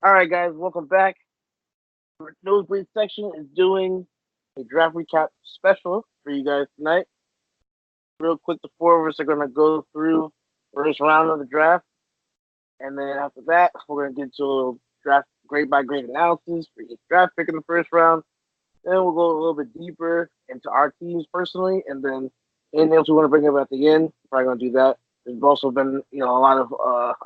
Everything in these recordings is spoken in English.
All right, guys, welcome back. Nosebleed Section is doing a draft recap special for you guys tonight. Real quick, the four of us are going to go through first round of the draft, and then after that, we're going to get into a little draft grade by grade analysis for each draft pick in the first round. Then we'll go a little bit deeper into our teams personally, and then anything else we want to bring up at the end. We're probably going to do that. There's also been, a lot of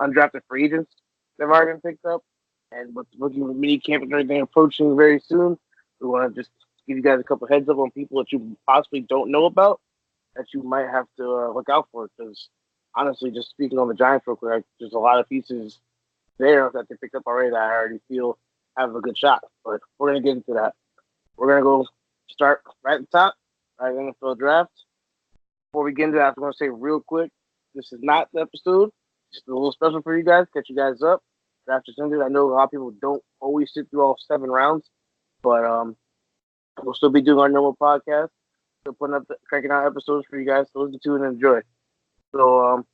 undrafted free agents that have already been picked up, and with looking at mini camp and everything approaching very soon, we want to just give you guys a couple heads up on people that you possibly don't know about that you might have to look out for. Because honestly, just speaking on the Giants real quick, there's a lot of pieces there that they picked up already that I already feel have a good shot. But we're gonna get into that. We're gonna go start right at the top, right in the draft. Before we get into that, I'm gonna say real quick, this is not the episode. Just a little special for you guys, catch you guys up. Draft just ended. I know a lot of people don't always sit through all 7 rounds, but we'll still be doing our normal podcast. Still putting up, cranking out episodes for you guys to listen to and enjoy. So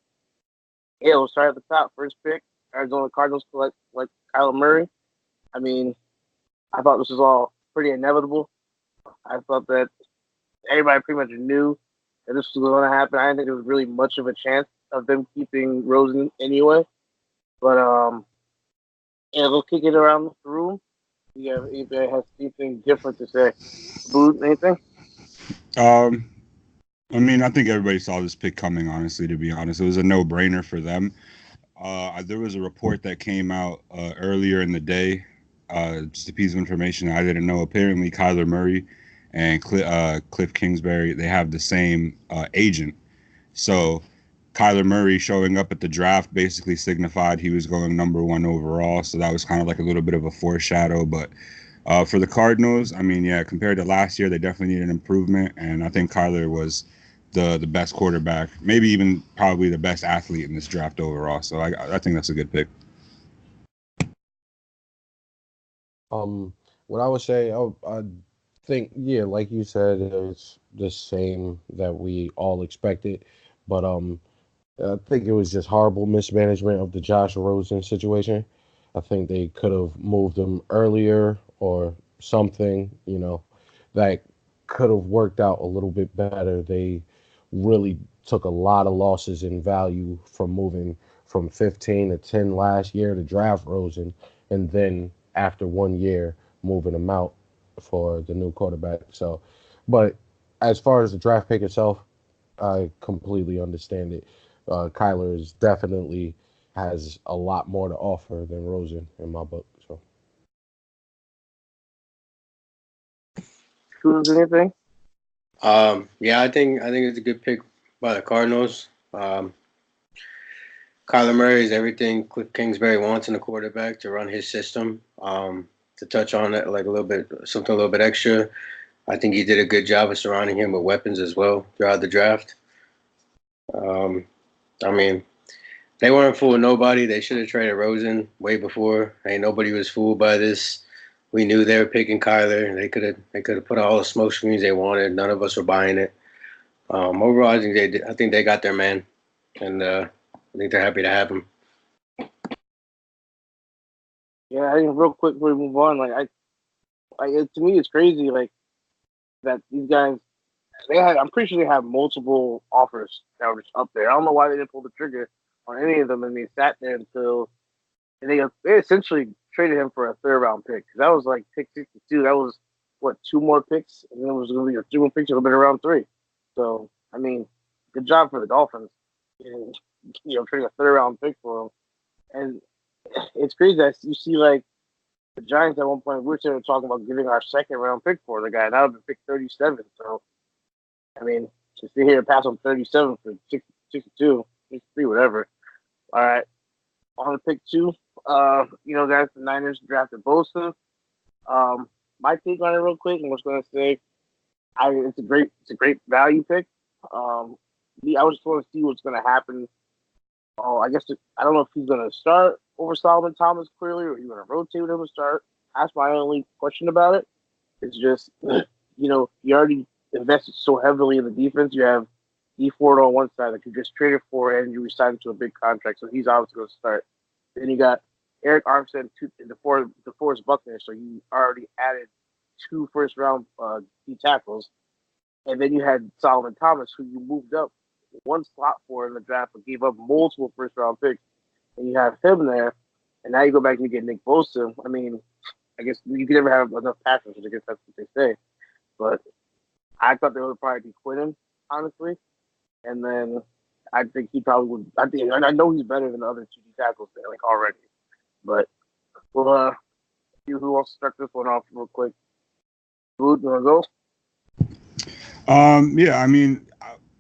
yeah, we'll start at the top. First pick, Arizona Cardinals select like Kyler Murray. I mean, I thought this was all pretty inevitable. I thought that everybody pretty much knew that this was going to happen. I didn't think there was really much of a chance of them keeping Rosen anyway. But yeah, we'll kick it around the room. Yeah, anybody has anything different to say? Boo, anything? Um, I think everybody saw this pick coming. Honestly, to be honest, it was a no-brainer for them. There was a report that came out earlier in the day, just a piece of information I didn't know. Apparently, Kyler Murray and Cliff Kingsbury, they have the same agent. So Kyler Murray showing up at the draft basically signified he was going number one overall. So that was kind of like a little bit of a foreshadow. But for the Cardinals, yeah, compared to last year, they definitely need an improvement. And I think Kyler was the best quarterback, maybe even probably the best athlete in this draft overall. So I think that's a good pick. What I would say, I think, yeah, like you said, it's the same that we all expected, but I think it was just horrible mismanagement of the Josh Rosen situation. I think they could have moved him earlier or something, that could have worked out a little bit better. They really took a lot of losses in value from moving from 15 to 10 last year to draft Rosen, and then after 1 year, moving him out for the new quarterback. So, but as far as the draft pick itself, I completely understand it. Kyler is definitely has a lot more to offer than Rosen in my book. So Who's anything? Yeah, I think it's a good pick by the Cardinals. Kyler Murray is everything Cliff Kingsbury wants in a quarterback to run his system. To touch on it like a little bit, something a little bit extra, I think he did a good job of surrounding him with weapons as well throughout the draft. Um, I mean, they weren't fooling nobody. They should have traded Rosen way before. Ain't nobody was fooled by this. We knew they were picking Kyler. They could have put all the smoke screens they wanted. None of us were buying it. Overall, I think they got their man, and I think they're happy to have him. Yeah, I think real quick before we move on, to me, it's crazy, that these guys, I'm pretty sure they have multiple offers that were just up there. I don't know why they didn't pull the trigger on any of them, and they sat there until and they essentially traded him for a third round pick. That was like pick 62. That was what, two more picks, and then it was going to be two more picks. It would have been around three. So I mean, good job for the Dolphins, and, trading a third round pick for him. And it's crazy that you see like the Giants at one point we were talking about giving our second round pick for the guy. That would be pick 37. So I mean, to sit here and pass on 37 for 62, 63, whatever. All right, on the pick two, guys, the Niners drafted Bosa. My take on it, real quick, and was going to say, it's a great value pick. I was just want to see what's going to happen. Oh, I guess I don't know if he's going to start over Solomon Thomas clearly, or he's going to rotate with him to start. That's my only question about it. It's just, you already invested so heavily in the defense. You have D Ford on one side that you just traded for, and you resigned to a big contract, so he's obviously going to start. Then you got Eric Armstead, DeForest Buckner. So you already added 2 first-round D tackles, and then you had Solomon Thomas, who you moved up 1 slot for in the draft, but gave up multiple first-round picks, and you have him there, and now you go back and you get Nick Bosa. I mean, I guess you can never have enough passers. I guess that's what they say, but I thought they would probably be Quinnen, honestly, and then I think he probably would. I know he's better than the other 2 D tackles there, like already. But well, see who wants to start this one off real quick. Food, you want to go? Yeah, I mean,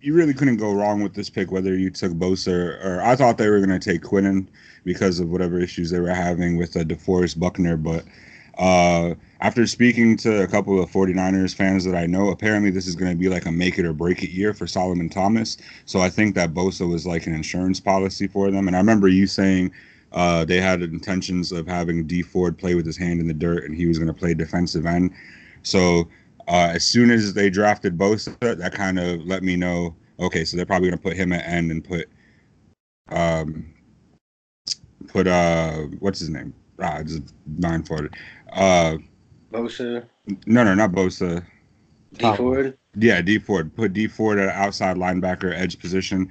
you really couldn't go wrong with this pick, whether you took Bosa or I thought they were going to take Quinnen because of whatever issues they were having with DeForest Buckner. But after speaking to a couple of 49ers fans that I know, apparently this is going to be like a make it or break it year for Solomon Thomas. So I think that Bosa was like an insurance policy for them. And I remember you saying they had intentions of having D Ford play with his hand in the dirt and he was going to play defensive end. So as soon as they drafted Bosa, that kind of let me know, okay, so they're probably going to put him at end and put what's his name? Just blindfolded. Bosa. No, not Bosa. D Ford. Yeah, D Ford. Put D Ford at outside linebacker edge position.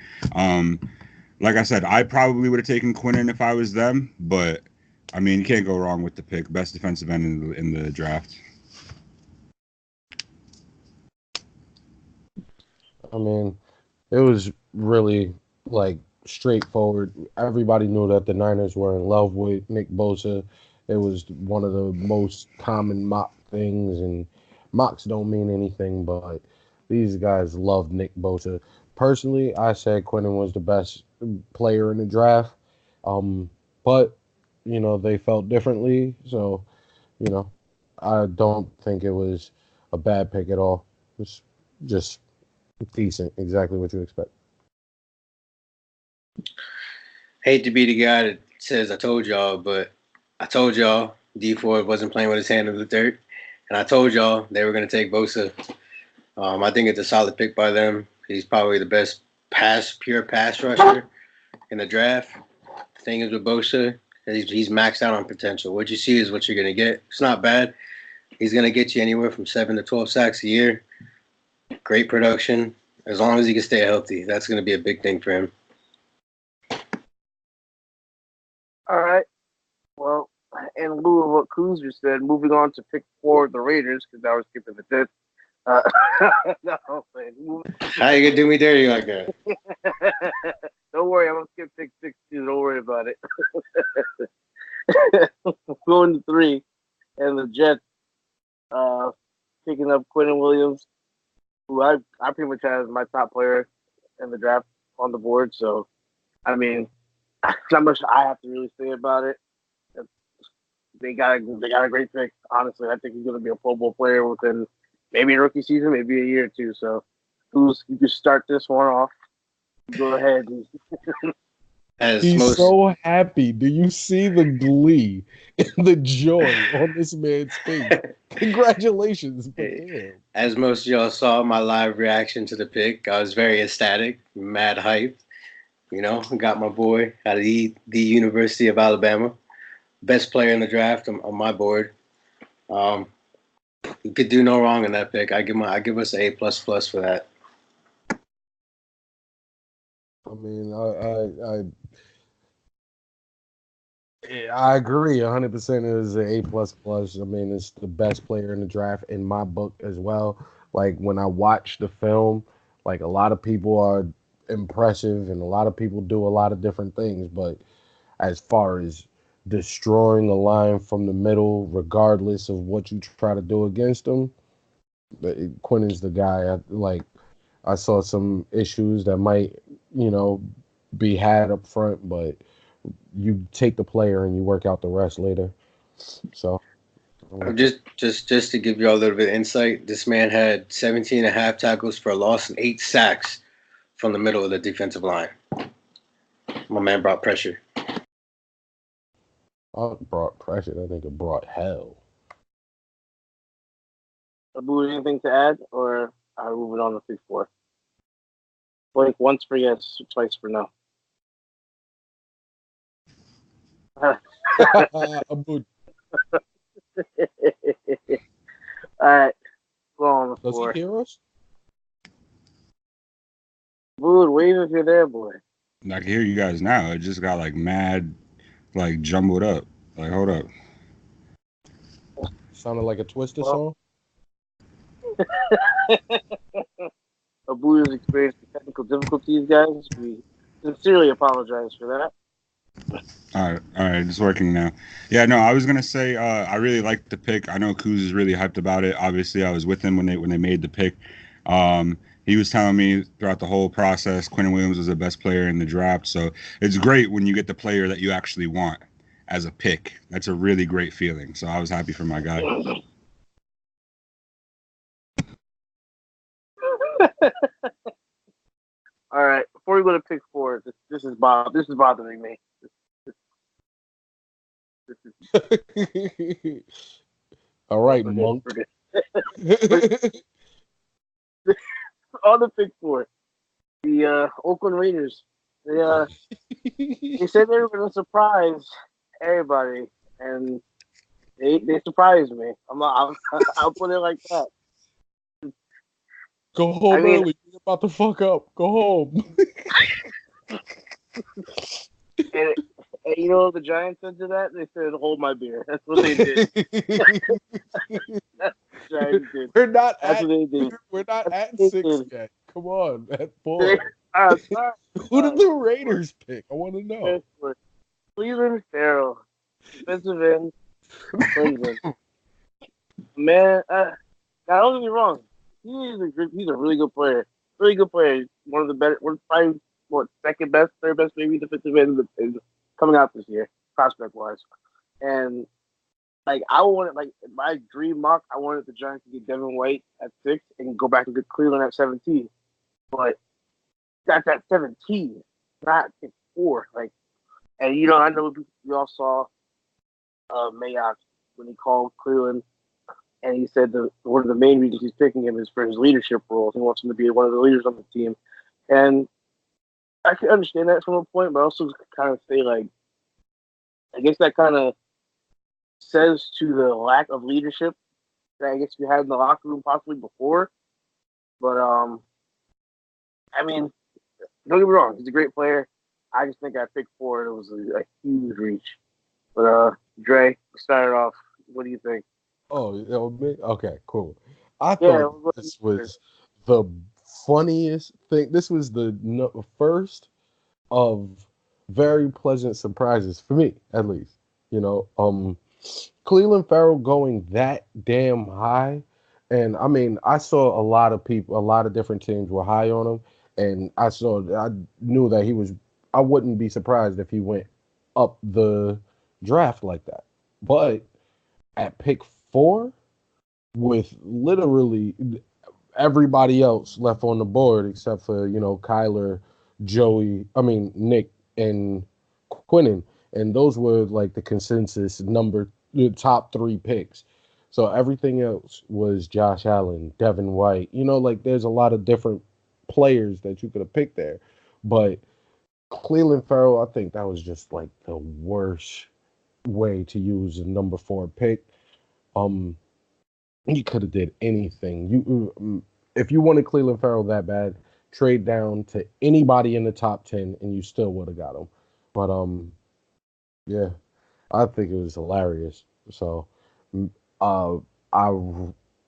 Like I said, I probably would have taken Quinnen if I was them, but I mean, you can't go wrong with the pick. Best defensive end in the draft. I mean, it was really like straightforward. Everybody knew that the Niners were in love with Nick Bosa. It was one of the most common mock things, and mocks don't mean anything, but these guys loved Nick Bosa. Personally, I said Quinnen was the best player in the draft, but they felt differently. So you know, I don't think it was a bad pick at all. It's just decent, exactly what you expect. Hate to be the guy that says I told y'all, but I told y'all D Ford wasn't playing with his hand in the dirt, and I told y'all they were going to take Bosa. I think it's a solid pick by them. He's probably the best pure pass rusher in the draft. The thing is with Bosa, he's maxed out on potential. What you see is what you're going to get. It's not bad. He's going to get you anywhere from 7 to 12 sacks a year. Great production. As long as he can stay healthy, that's going to be a big thing for him. All right. Well, in lieu of what Kuz just said, moving on to pick 4 of the Raiders, because now we're skipping the 5th. No, man. How you going to do me dirty like that? Don't worry, I'm going to skip pick 6 too. Don't worry about it. Going to 3, and the Jets picking up Quinnen Williams, who I pretty much had as my top player in the draft on the board. So, I mean, not much I have to really say about it. They got a great pick. Honestly, I think he's going to be a Pro Bowl player within maybe a rookie season, maybe a year or two. So, you can start this one off. Go ahead. He's so happy. Do you see the glee and the joy on this man's face? Congratulations for him. As most of y'all saw my live reaction to the pick, I was very ecstatic, mad hyped. Got my boy out of the University of Alabama, best player in the draft on my board. You could do no wrong in that pick. I give us an A++ for that. I mean, I agree 100%. It is an A++. I mean, it's the best player in the draft in my book as well. Like when I watch the film, like a lot of people are impressive and a lot of people do a lot of different things, but as far as destroying a line from the middle, regardless of what you try to do against them, Quinnen's the guy. I saw some issues that might, be had up front, but you take the player and you work out the rest later. So just to give you all a little bit of insight, this man had 17 and a half tackles for a loss and 8 sacks from the middle of the defensive line. My man brought pressure. I brought pressure. That nigga brought hell. Abu, anything to add, or are we moving on to pick 4? Blink once for yes, twice for no. Abud, All right, go on the does he floor. hear us? Wood, wave if you're there, boy. I can hear you guys now. It just got like mad, like jumbled up. Like, hold up. Sounded like a Twister Well, song. Abu has experienced technical difficulties, guys. We sincerely apologize for that. All right, it's working now. Yeah, no, I was gonna say I really liked the pick. I know Kuz is really hyped about it. Obviously, I was with him when they made the pick. Um, he was telling me throughout the whole process, Quentin Williams was the best player in the draft. So it's great when you get the player that you actually want as a pick. That's a really great feeling. So I was happy for my guy. All right, before we go to pick 4, this is bothering me. This is All right, forget, monk. forget. On the pick 4, the Oakland Raiders. They said they were going to surprise everybody, and they surprised me. I'll put it like that. Go home I mean, early. You're about to fuck up. Go home. and you know what the Giants said to that? They said, "Hold my beer." That's what they did. That's what the Giants did. We're not That's at what they did. we're not That's at what they 6 did. yet. Come on, at 4. Sorry. Who did the Raiders pick? I want to know. Cleveland Farrell, defensive end, Cleveland. Man, now don't get me wrong. He's a really good player. Really good player. One of the better. Probably second best, third best, maybe defensive end is coming out this year, prospect wise. And like I wanted, like my dream mock, I wanted the Giants to get Devin White at 6 and go back and get Cleveland at 17. But that's at 17, not at 4. Like, and I know we all saw Mayock when he called Cleveland, and he said one of the main reasons he's picking him is for his leadership role. He wants him to be one of the leaders on the team, and I can understand that from a point, but I also kind of say like, I guess that kind of says to the lack of leadership that I guess we had in the locker room possibly before. But I mean, don't get me wrong, he's a great player. I just think at pick 4 it was a huge reach. But Dre, started off. What do you think? Oh, okay, cool. I Yeah, thought this was the funniest thing. This was the first of very pleasant surprises for me, at least. Cleveland Farrell going that damn high, and I mean, I saw a lot of people, a lot of different teams were high on him, and I knew that he was. I wouldn't be surprised if he went up the draft like that, but at pick 4 with literally everybody else left on the board except for Kyler, Nick and Quinnen, and those were like the consensus the top 3 picks. So everything else was Josh Allen, Devin White. Like there's a lot of different players that you could have picked there, but Cleveland Farrell, I think that was just like the worst way to use a number 4 pick. You could have did anything. If you wanted Cleveland Farrell that bad, trade down to anybody in the top 10, and you still would have got him. But yeah, I think it was hilarious. So, uh, I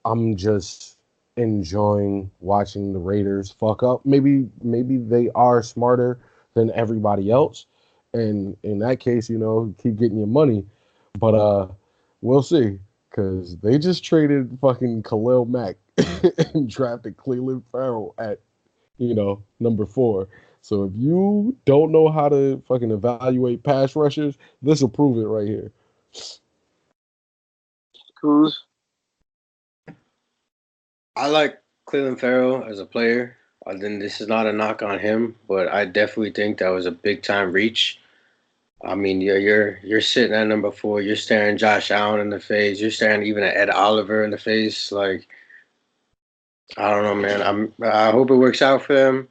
I'm just enjoying watching the Raiders fuck up. Maybe they are smarter than everybody else, and in that case, keep getting your money. But we'll see, because they just traded fucking Khalil Mack and drafted Cleveland Farrell at number 4. So if you don't know how to fucking evaluate pass rushers, this will prove it right here. Cruz. I like Cleveland Farrell as a player. Then this is not a knock on him, but I definitely think that was a big time reach. I mean, you're sitting at number 4. You're staring Josh Allen in the face. You're staring even at Ed Oliver in the face. Like, I don't know, man. I hope it works out for them.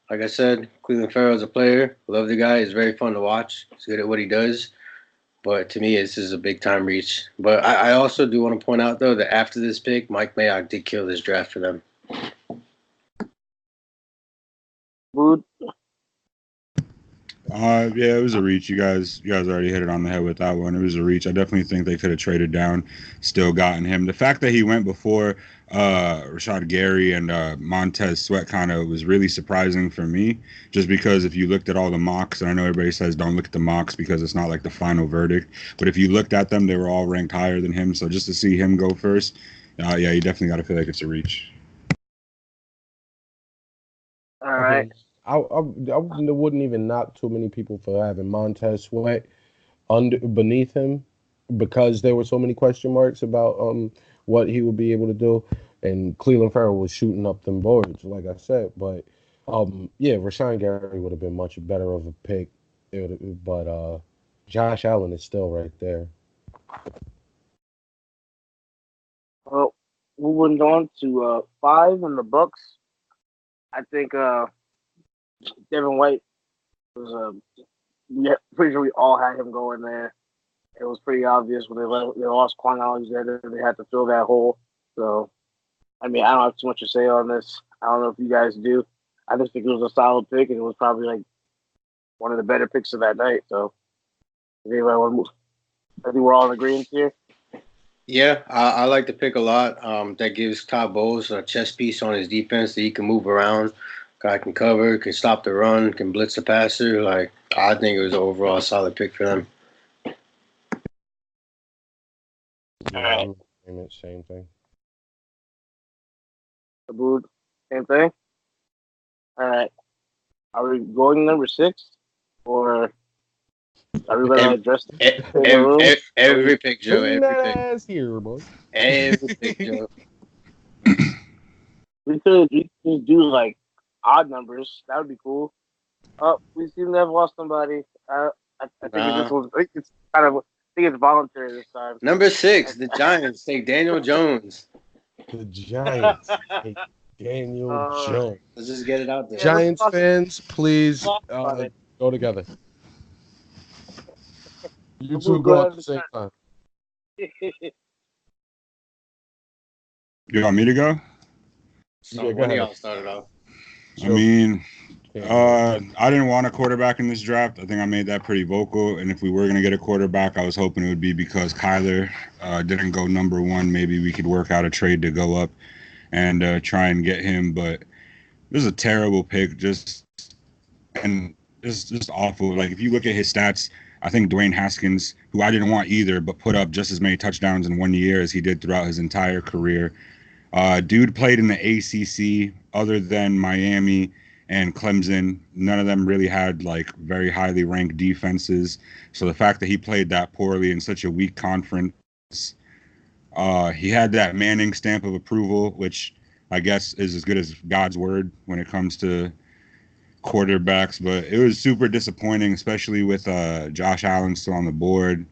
Like I said, Cleveland Farrell is a player. Love the guy. He's very fun to watch. He's good at what he does. But to me, this is a big time reach. But I also do want to point out though that after this pick, Mike Mayock did kill this draft for them. Mood. Yeah, it was a reach. You guys already hit it on the head with that one. It was a reach. I definitely think they could have traded down, still gotten him. The fact that he went before Rashad Gary and Montez Sweat kind of was really surprising for me, just because if you looked at all the mocks, and I know everybody says don't look at the mocks because it's not like the final verdict, but if you looked at them, they were all ranked higher than him. So just to see him go first, yeah, you definitely got to feel like it's a reach. All right. I wouldn't even knock too many people for having Montez Sweat beneath him because there were so many question marks about what he would be able to do, and Cleveland Farrell was shooting up them boards, like I said. But yeah, Rashawn Gary would have been much better of a pick, but Josh Allen is still right there. Well, moving on to 5 in the Bucks. I think Devin White was pretty sure we all had him going there. It was pretty obvious when they lost Quan Alexander, they had to fill that hole. So, I mean, I don't have too much to say on this. I don't know if you guys do. I just think it was a solid pick, and it was probably like one of the better picks of that night. So, if anybody want to move, I think we're all in agreement here. Yeah, I like the pick a lot. That gives Todd Bowles a chess piece on his defense that he can move around. Guy can cover, can stop the run, can blitz the passer. Like I think it was an overall solid pick for them. Yeah, same thing. Abood, same thing. All right. Are we going number 6, or are we going to address Every pick, Joe. Bring Every that pick. ass here, boy. Every pick, Joe. We could just do like odd numbers. That would be cool. Oh, we seem to have lost somebody. I think this one. I think it's kind of. I think it's voluntary this time. Number 6, the Giants take Daniel Jones. The Giants take Daniel Jones. Let's just get it out there. Giants fans, please go together. You two go at the same time. You want me to go? So one of y'all started off. I mean, I didn't want a quarterback in this draft. I think I made that pretty vocal. And if we were going to get a quarterback, I was hoping it would be because Kyler didn't go number 1. Maybe we could work out a trade to go up and try and get him. But this is a terrible pick. Just awful. Like if you look at his stats, I think Dwayne Haskins, who I didn't want either, but put up just as many touchdowns in 1 year as he did throughout his entire career. Dude played in the ACC other than Miami and Clemson. None of them really had like very highly ranked defenses. So the fact that he played that poorly in such a weak conference, he had that Manning stamp of approval, which I guess is as good as God's word when it comes to quarterbacks. But it was super disappointing, especially with Josh Allen still on the board,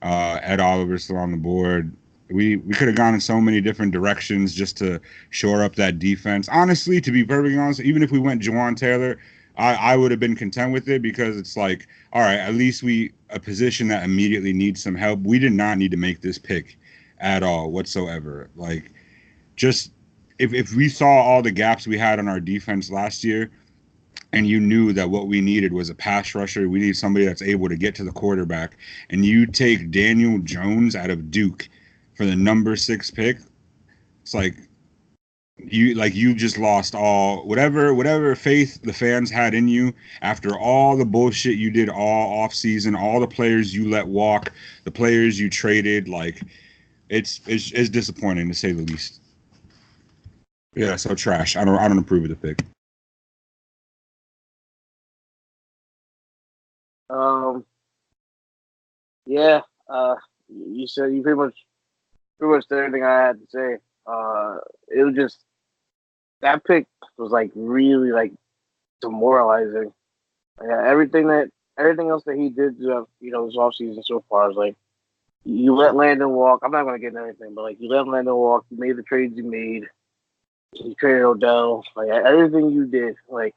Ed Oliver still on the board. We could have gone in so many different directions just to shore up that defense. Honestly, to be perfectly honest, even if we went Juwan Taylor, I would have been content with it because it's like, all right, at least a position that immediately needs some help. We did not need to make this pick at all whatsoever. Like, just if we saw all the gaps we had on our defense last year, and you knew that what we needed was a pass rusher, we need somebody that's able to get to the quarterback, and you take Daniel Jones out of Duke for the number 6 pick, it's like you just lost all whatever faith the fans had in you after all the bullshit you did all off season, all the players you let walk, the players you traded. Like it's disappointing to say the least. Yeah, so trash. I don't approve of the pick. Yeah. You said you pretty much said everything I had to say. It was just that pick was like really like demoralizing. Yeah, everything else that he did, this offseason so far is like you let Landon walk. I'm not gonna get into everything, but like you let Landon walk. You made the trades you made. You traded Odell. Like everything you did, like,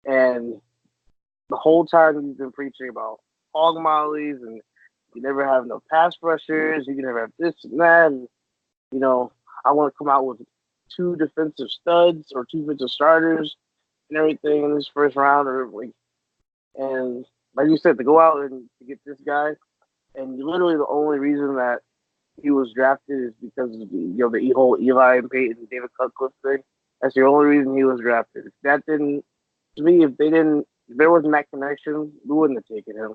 and the whole time you've been preaching about hog mollies and You never have no pass rushers. You can never have this and that. And, you know, I want to come out with two defensive studs or two defensive starters and everything in this first round, or like, and like you said, to go out and to get this guy, and literally the only reason that he was drafted is because of the whole Eli and Peyton and David Cutcliffe thing. That's the only reason he was drafted. If that didn't, to me, if there wasn't that connection, we wouldn't have taken him.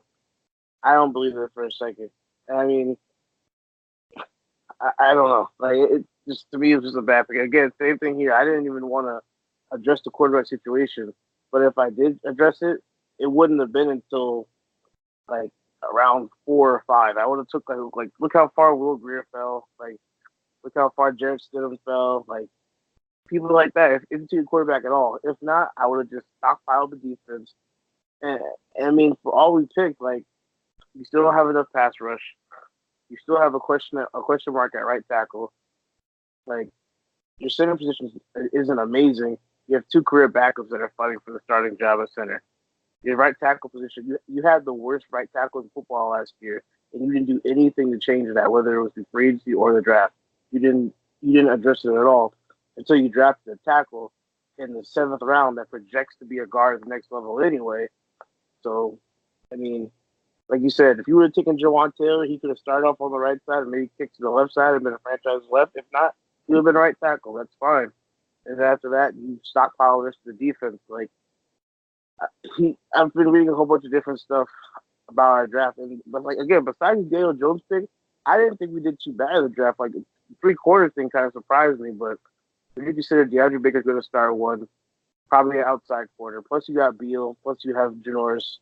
I don't believe it for a second. I mean, I don't know. Like it just to me, it was just a bad pick. Again, same thing here. I didn't even want to address the quarterback situation, but if I did address it, it wouldn't have been until like around 4 or 5. I would have took like look how far Will Greer fell. Like look how far Jarrett Stidham fell. Like people like that. If it's a quarterback at all. If not, I would have just stockpiled the defense. And I mean, for all we picked, like you still don't have enough pass rush. You still have a question mark at right tackle. Like your center position isn't amazing. You have two career backups that are fighting for the starting job at center. Your right tackle position, you had the worst right tackle in football last year, and you didn't do anything to change that, whether it was the free agency or the draft. You didn't address it at all until you drafted a tackle in the 7th round that projects to be a guard at the next level anyway. So, I mean, like you said, if you would have taken Jawan Taylor, he could have started off on the right side and maybe kicked to the left side and been a franchise left. If not, he would have been a right tackle. That's fine. And after that, you stockpile the rest of the defense. Like I've been reading a whole bunch of different stuff about our draft, but like again, besides the Daniel Jones pick, I didn't think we did too bad in the draft. Like the 3/4 thing kind of surprised me, but if you consider DeAndre Baker's going to start one, probably an outside corner. Plus you got Beal. Plus you have Janoris,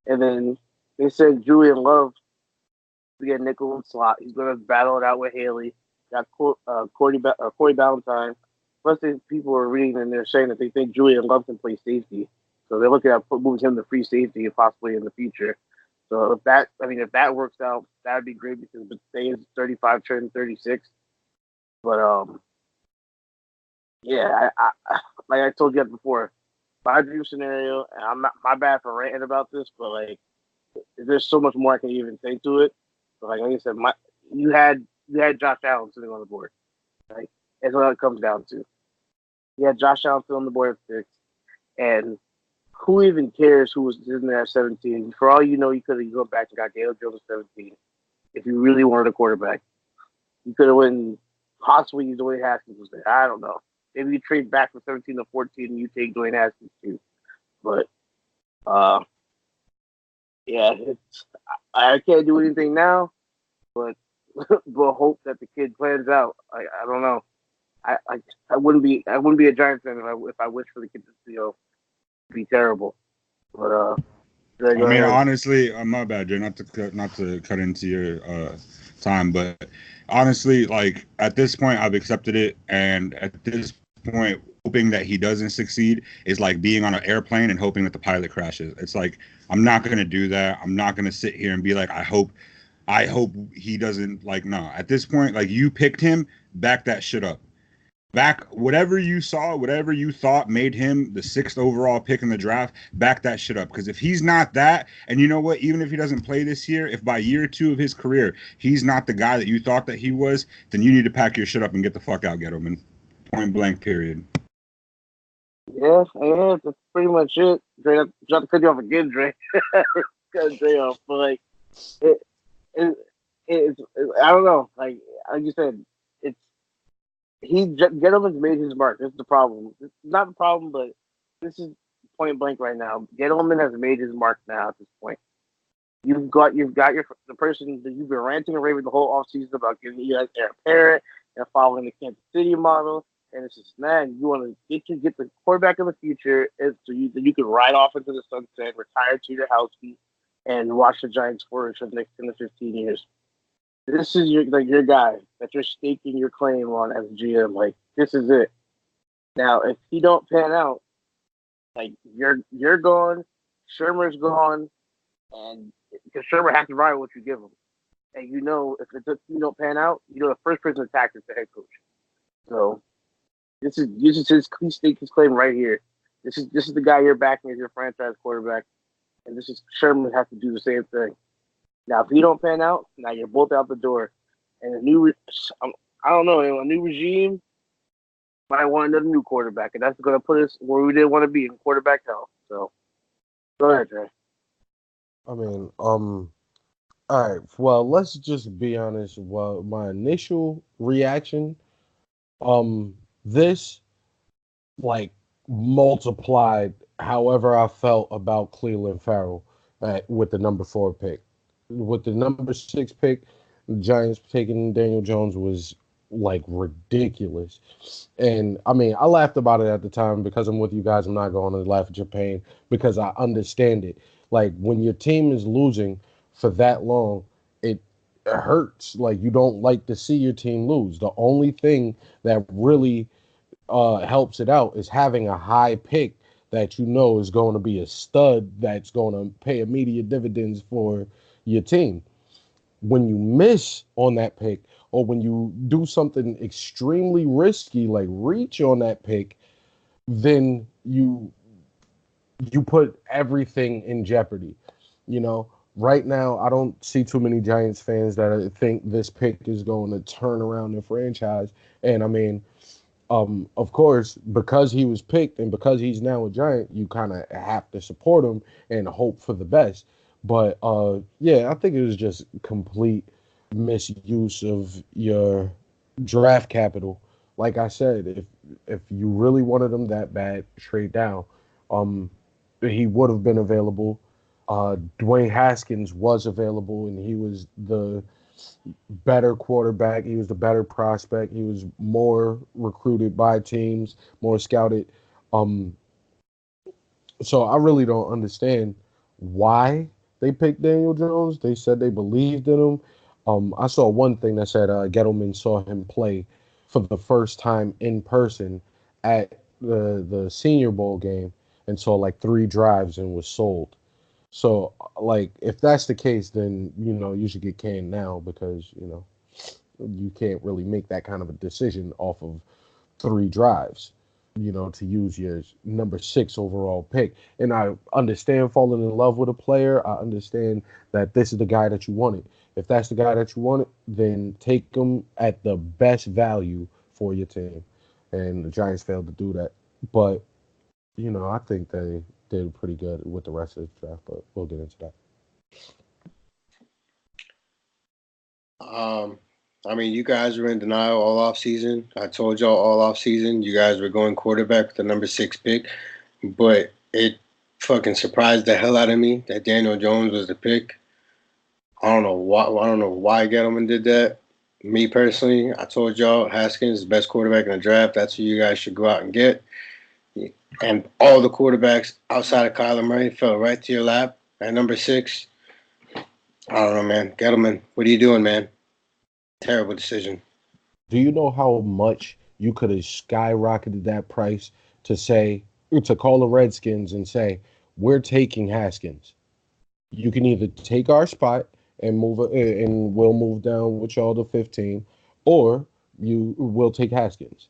and then they said Julian Love to get nickel and slot. He's going to battle it out with Haley. Got Corey Ballantyne. Plus, people are reading and they're saying that they think Julian Love can play safety. So they're looking at moving him to free safety possibly in the future. So if that works out, that would be great because Bethea is 35, turning 36. But yeah, I like I told you before, my dream scenario, and I'm not my bad for ranting about this, but like there's so much more I can even say to it. But like I said, you had Josh Allen sitting on the board, right? That's what it comes down to. You had Josh Allen sitting on the board at 6, and who even cares who was in there at 17? For all you know, you could have gone back and got Daniel Jones at 17 if you really wanted a quarterback. You could have went possibly Dwayne Haskins was there. I don't know. Maybe you trade back from 17 to 14 and you take Dwayne Haskins too. But yeah, I can't do anything now, but but hope that the kid plans out. I don't know. I wouldn't be a Giants fan if I wished for the kid to be terrible. But I mean, honestly, my bad, Jay. Not to cut into your time, but honestly, like at this point, I've accepted it, and at this point, hoping that he doesn't succeed is like being on an airplane and hoping that the pilot crashes. It's like I'm not gonna do that. I'm not gonna sit here and be like, I hope he doesn't. Like, no. At this point, like you picked him, back that shit up. Back whatever you saw, whatever you thought made him the 6th overall pick in the draft, back that shit up. Because if he's not that, and you know what, even if he doesn't play this year, if by year 2 of his career he's not the guy that you thought that he was, then you need to pack your shit up and get the fuck out, Gettleman. Point blank, period. Yeah, that's pretty much it. Dre, not to cut you off again, Dre. Cut Dre off, but like it's I don't know. Like you said, Gettleman's made his mark. This is the problem. It's not the problem, but this is point blank right now. Gettleman has made his mark now at this point. You've got the person that you've been ranting and raving the whole offseason about giving you guys heir apparent and following the Kansas City model, and it's just man, you want to get the quarterback of the future, and so you can ride off into the sunset, retire to your house and watch the Giants flourish for the next 10 to 15 years. This is your guy that you're staking your claim on as a GM. Like this is it. Now, if he don't pan out, like you're gone, Shermer's gone, and because Shermer has to ride what you give him, and if you don't pan out, the first person attacked is the head coach. So this is his stake his claim right here. This is the guy you're backing as your franchise quarterback, and this is Sherman has to do the same thing. Now, if he don't pan out, now you're both out the door. And I don't know, a new regime might want another new quarterback, and that's going to put us where we didn't want to be in quarterback health. So, go ahead, Trey. I mean, all right. Well, let's just be honest. Well, my initial reaction, this like multiplied however I felt about Cleveland Farrell with the number 4 pick. With the number 6 pick, the Giants taking Daniel Jones was like ridiculous. And I mean, I laughed about it at the time because I'm with you guys. I'm not going to laugh at your pain because I understand it. Like when your team is losing for that long, it hurts. Like you don't like to see your team lose. The only thing that really helps it out is having a high pick that you know is going to be a stud that's going to pay immediate dividends for your team. When you miss on that pick or when you do something extremely risky like reach on that pick, then you put everything in jeopardy. You know, right now I don't see too many Giants fans that think this pick is going to turn around the franchise. And I mean, of course, because he was picked and because he's now a Giant, you kind of have to support him and hope for the best. But yeah, I think it was just complete misuse of your draft capital. Like I said, if you really wanted him that bad, trade down. Um, he would have been available. Dwayne Haskins was available, and he was the better quarterback. He was the better prospect. He was more recruited by teams, more scouted. Um, so I really don't understand why they picked Daniel Jones. They said they believed in him. I saw one thing that said Gettleman saw him play for the first time in person at the Senior Bowl game and saw like 3 drives and was sold. So, like, if that's the case, then you should get canned now because you can't really make that kind of a decision off of 3 drives. To use your number 6 overall pick. And I understand falling in love with a player. I understand that this is the guy that you wanted. If that's the guy that you wanted, then take him at the best value for your team. And the Giants failed to do that. But I think they did pretty good with the rest of the draft, but we'll get into that. I mean, you guys were in denial all off season. I told y'all all off season you guys were going quarterback with the number 6 pick, but it fucking surprised the hell out of me that Daniel Jones was the pick. I don't know why. I don't know why Gettleman did that. Me personally, I told y'all Haskins is the best quarterback in the draft. That's who you guys should go out and get. And all the quarterbacks outside of Kyler Murray fell right to your lap at number 6. I don't know, man. Gettleman, what are you doing, man? Terrible decision. Do you know how much you could have skyrocketed that price to call the Redskins and say, we're taking Haskins. You can either take our spot and move it, and we'll move down with y'all to 15, or you will take Haskins.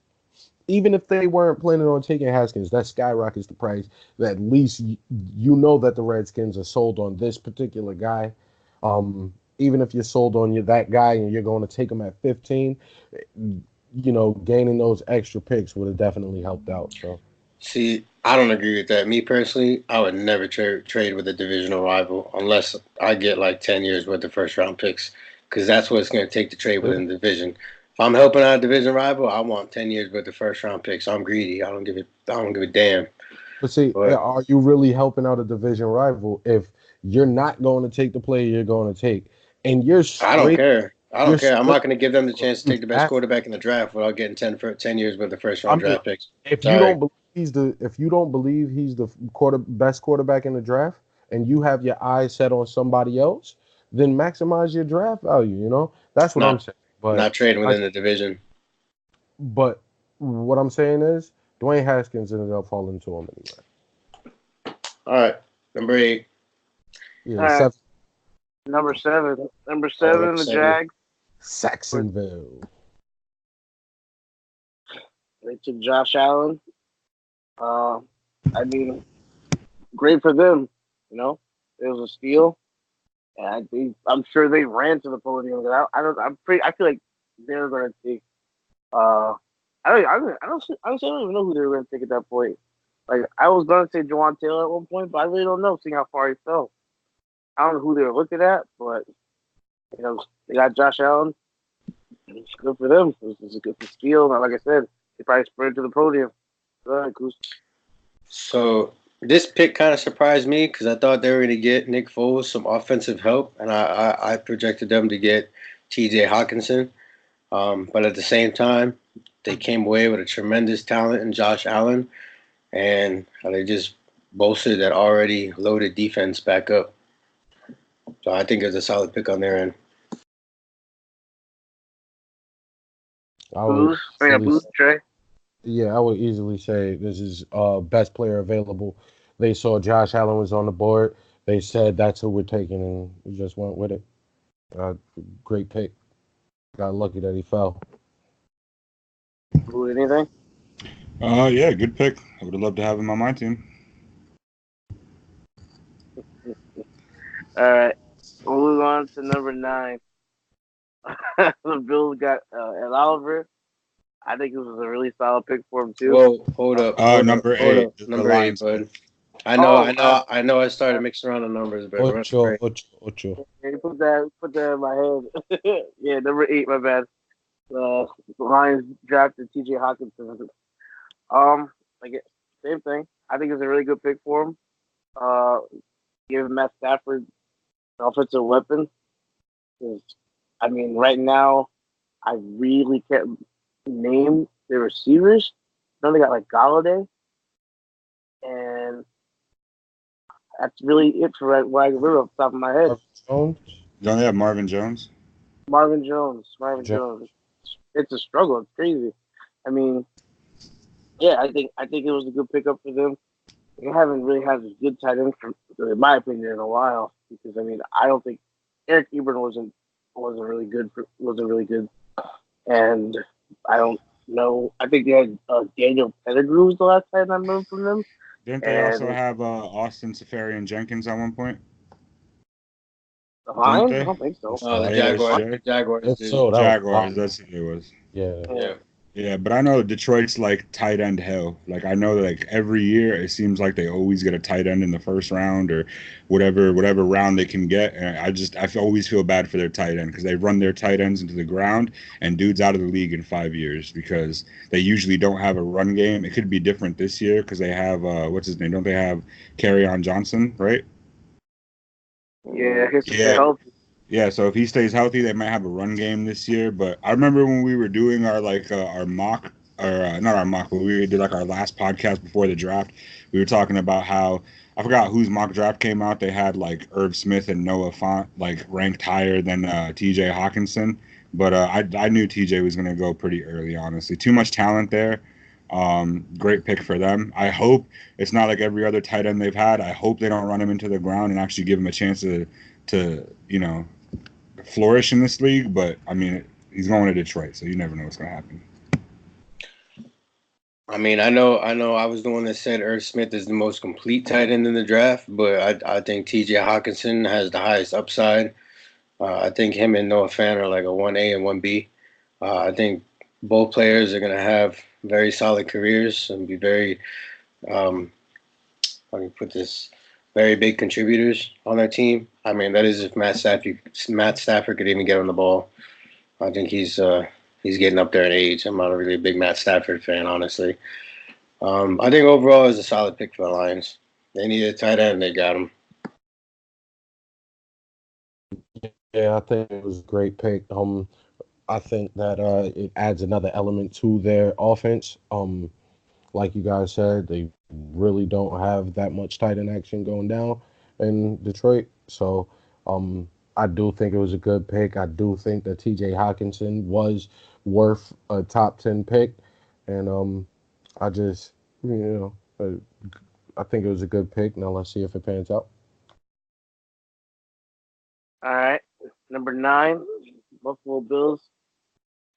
Even if they weren't planning on taking Haskins, that skyrockets the price. That at least you know that the Redskins are sold on this particular guy. Even if you're sold on that guy and you're going to take him at 15, gaining those extra picks would have definitely helped out. So, see, I don't agree with that. Me personally, I would never trade with a divisional rival unless I get like 10 years worth of first round picks, because that's what it's going to take to trade within the division. If I'm helping out a division rival, I want 10 years worth of first round picks. I'm greedy. I don't give a damn. But see, are you really helping out a division rival if you're not going to take the player you're going to take, and you're straight? I don't care. I'm not going to give them the chance to take the best quarterback in the draft without getting 10 years worth of first round draft picks. If you don't believe he's the best quarterback in the draft, and you have your eyes set on somebody else, then maximize your draft value. That's what I'm saying. But not trading within the division. But what I'm saying is, Dwayne Haskins ended up falling to him anyway. All right, number 8. Yeah, 7. Number 7. Number 7, the Jags. Saxonville. They took Josh Allen. I mean, great for them. It was a steal. And I'm sure they ran to the podium. I feel like they're going to take. Honestly, I don't even know who they were going to take at that point. Like I was going to say Jawan Taylor at one point, but I really don't know, seeing how far he fell. I don't know who they were looking at, but they got Josh Allen. It's good for them. It's a good skill. And like I said, they probably sprinted to the podium. Go ahead, Coos. So this pick kind of surprised me because I thought they were going to get Nick Foles some offensive help, and I projected them to get T.J. Hawkinson. But at the same time, they came away with a tremendous talent in Josh Allen, and they just bolstered that already loaded defense back up. So I think it's a solid pick on their end. I would Boost, Trey. Yeah, I would easily say this is best player available. They saw Josh Allen was on the board. They said that's who we're taking, and we just went with it. Great pick. Got lucky that he fell. Boo, anything? Yeah, good pick. I would have loved to have him on my team. All right. We'll move on to number 9. The Bills got Ed Oliver. I think this was a really solid pick for him too. Whoa, hold up, Number hold 8, up, the number 8, Lions bud. pick. I know. I started mixing around the numbers, but we're Ocho, number 8. ocho. You put that in my head. Yeah, number 8. My bad. The Lions drafted T.J. Hawkinson. Like same thing. I think it's a really good pick for him. Uh, give Matt Stafford an offensive weapon. 'Cause, I mean, right now, I really can't name the receivers. Then they got like Galladay, and that's really it for what I can remember off the top of my head. Marvin Jones. Don't they have Marvin Jones? Marvin Jones. It's a struggle. It's crazy. I mean, yeah, I think it was a good pickup for them. They haven't really had a good tight end, in my opinion, in a while. Because I mean, I don't think Eric Ebron wasn't really good. Wasn't really good, and I don't know. I think they had Daniel Pettigrew was the last time I remember from them. Didn't they also And have Austin Safarian Jenkins at one point? the Didn't Lions? I they? don't think so. Oh, the ASJ? Jaguars If did. so, that was Jaguars, wrong. that's who it was. Yeah. Yeah. Yeah, but I know Detroit's like tight end hell. Like I know that like every year it seems like they always get a tight end in the first round or whatever round they can get. And always feel bad for their tight end because they run their tight ends into the ground and dude's out of the league in 5 years because they usually don't have a run game. It could be different this year because they have what's his name? Don't they have on Johnson, right? Yeah, he's Yeah, healthy. yeah, so if he stays healthy, they might have a run game this year. But I remember when we were doing our mock, or not our mock, but we did like our last podcast before the draft. We were talking about how I forgot whose mock draft came out. They had like Irv Smith and Noah Fant like ranked higher than T.J. Hawkinson. But I knew T.J. was going to go pretty early. Honestly, too much talent there. Great pick for them. I hope it's not like every other tight end they've had. I hope they don't run him into the ground and actually give him a chance to flourish in this league, but I mean, he's going to Detroit, so you never know what's going to happen. I mean, I know. I was the one that said Irv Smith is the most complete tight end in the draft, but I think T.J. Hawkinson has the highest upside. I think him and Noah Fant are like a 1A and 1B. I think both players are going to have very solid careers and be very, how do you put this, very big contributors on their team. I mean, that is if Matt Stafford could even get on the ball. I think he's getting up there in age. I'm not really a big Matt Stafford fan, honestly. I think overall is a solid pick for the Lions. They needed a tight end, they got him. Yeah, I think it was a great pick. I think that it adds another element to their offense. Like you guys said, they really don't have that much tight end action going down in Detroit. So I do think it was a good pick. I do think that T.J. Hawkinson was worth a top 10 pick, and I just I think it was a good pick. Now let's see if it pans out. All right, number 9, Buffalo Bills.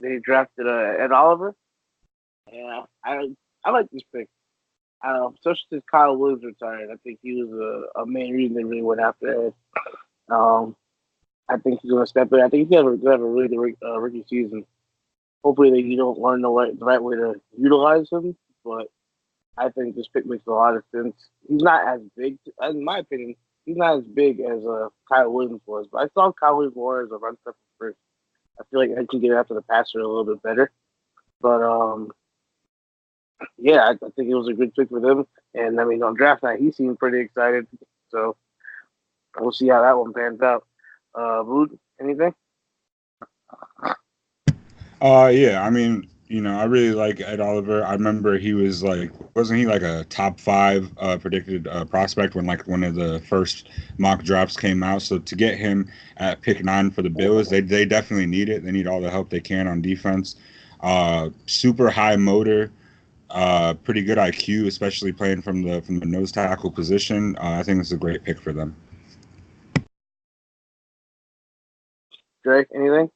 They drafted Ed Oliver. Yeah, I like this pick. Especially since Kyle Williams retired. I think he was a main reason they really went after Ed. I think he's going to step in. I think he's going to have a really good rookie season. Hopefully, you don't learn the right way to utilize him. But I think this pick makes a lot of sense. He's not as big, in my opinion. He's not as big as Kyle Williams was. But I saw Kyle Williams more as a run stopper first. I feel like I can get after the passer a little bit better. But yeah, I think it was a good pick for them. And I mean, on draft night, he seemed pretty excited. So we'll see how that one pans out. Boot, anything? Yeah, I mean, I really like Ed Oliver. I remember he was like, wasn't he like a top 5 predicted prospect when like one of the first mock drafts came out? So to get him at pick 9 for the Bills, they definitely need it. They need all the help they can on defense. Super high motor, pretty good IQ, especially playing from the nose tackle position. I think it's a great pick for them. Drake, anything?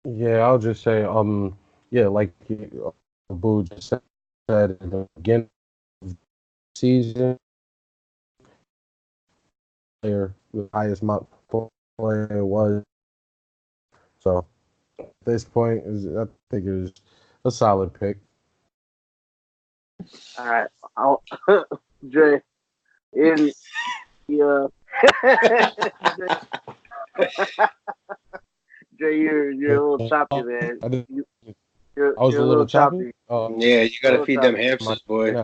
Yeah, I'll just say, yeah, like Boo just said at the beginning of the season, player, the highest mock player was. So at this point, I think it was a solid pick. All right. Dre, in the Dre, you're a little choppy there. I was a You're a little little choppy. Yeah, you got to Little feed them choppy. hamsters, boy.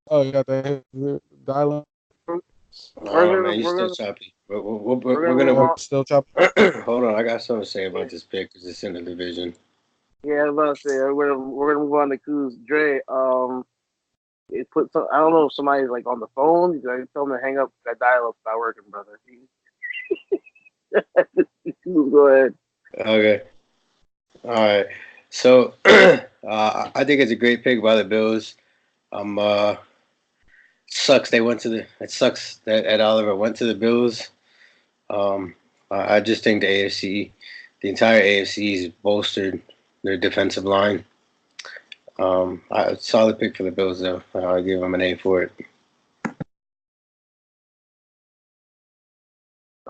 Oh, you got the dialogue. Oh man, you're we're still gonna choppy. we're We're gonna move gonna on. Still choppy. hold on. I got something to say about this pick because it's in the division. Yeah, I was about to say we're gonna move on to Kuz. Dre, it put some. I don't know if somebody's like on the phone. You gotta tell them to hang up. That dial-up's not working, brother. Go ahead. Okay. All right. So I think it's a great pick by the Bills. Sucks they went to the. It sucks that Ed Oliver went to the Bills. I just think the entire AFC is bolstered their defensive line. Solid pick for the Bills though. I'll give them an A for it.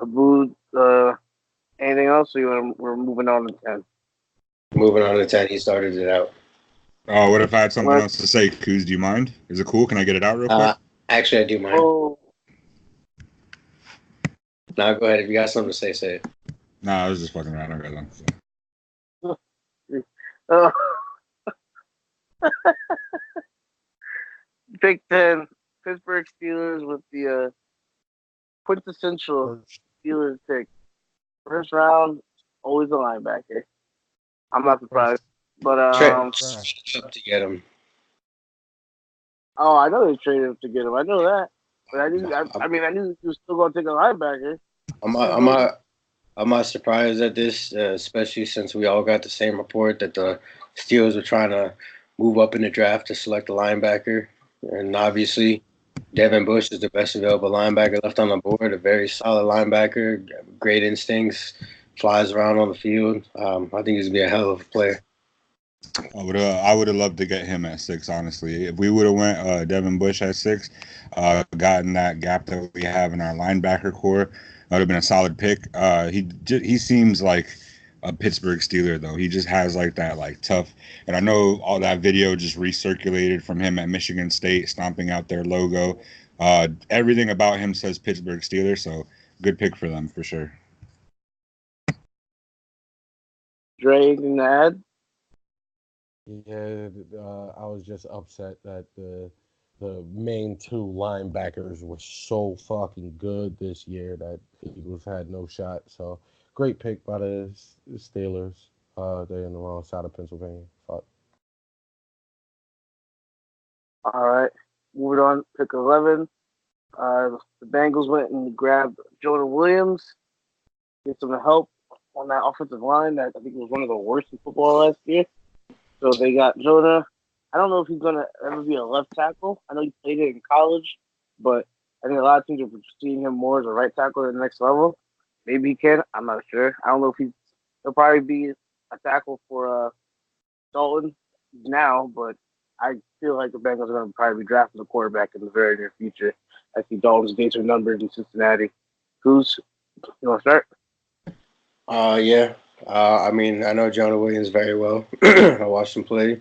Abu, anything else? We're moving on to 10. Moving on to 10, he started it out. Oh, what if I had something What? else to say, Kuz? Do you mind? Is it cool? Can I get it out real quick? Actually, I do mind. Oh, Now go ahead. If you got something to say, say it. Nah, I was just fucking around. I got them. uh, Big 10. Pittsburgh Steelers with the quintessential Steelers pick. First round, always a linebacker. I'm not surprised. But Trade up to get him. oh, I know they traded him to get him. I know that, but I knew. I mean, I knew he was still going to take a linebacker. I'm not surprised at this, especially since we all got the same report that the Steelers were trying to move up in the draft to select a linebacker, and obviously Devin Bush is the best available linebacker left on the board. A very solid linebacker, great instincts, flies around on the field. I think he's gonna be a hell of a player. I would have loved to get him at 6. Honestly, if we would have went Devin Bush at 6, gotten that gap that we have in our linebacker core, that would have been a solid pick. He seems like a Pittsburgh Steeler though. He just has like that like tough. And I know all that video just recirculated from him at Michigan State stomping out their logo. Everything about him says Pittsburgh Steeler, so good pick for them for sure. Dre, anything to add? Yeah, I was just upset that the main 2 linebackers were so fucking good this year that Eagles had no shot. So great pick by the Steelers. They're in the wrong side of Pennsylvania. Fuck. All right, moving on. Pick 11. The Bengals went and grabbed Jonah Williams. Get some help on that offensive line that I think was one of the worst in football last year. So they got Jonah. I don't know if he's gonna ever be a left tackle. I know he played it in college, but I think a lot of teams are seeing him more as a right tackle at the next level. Maybe he can. I'm not sure. I don't know if he'll probably be a tackle for Dalton now, but I feel like the Bengals are going to probably be drafting a quarterback in the very near future. I think Dalton's days are numbered in Cincinnati. Who's you want to start? Yeah. I mean, I know Jonah Williams very well. I watched him play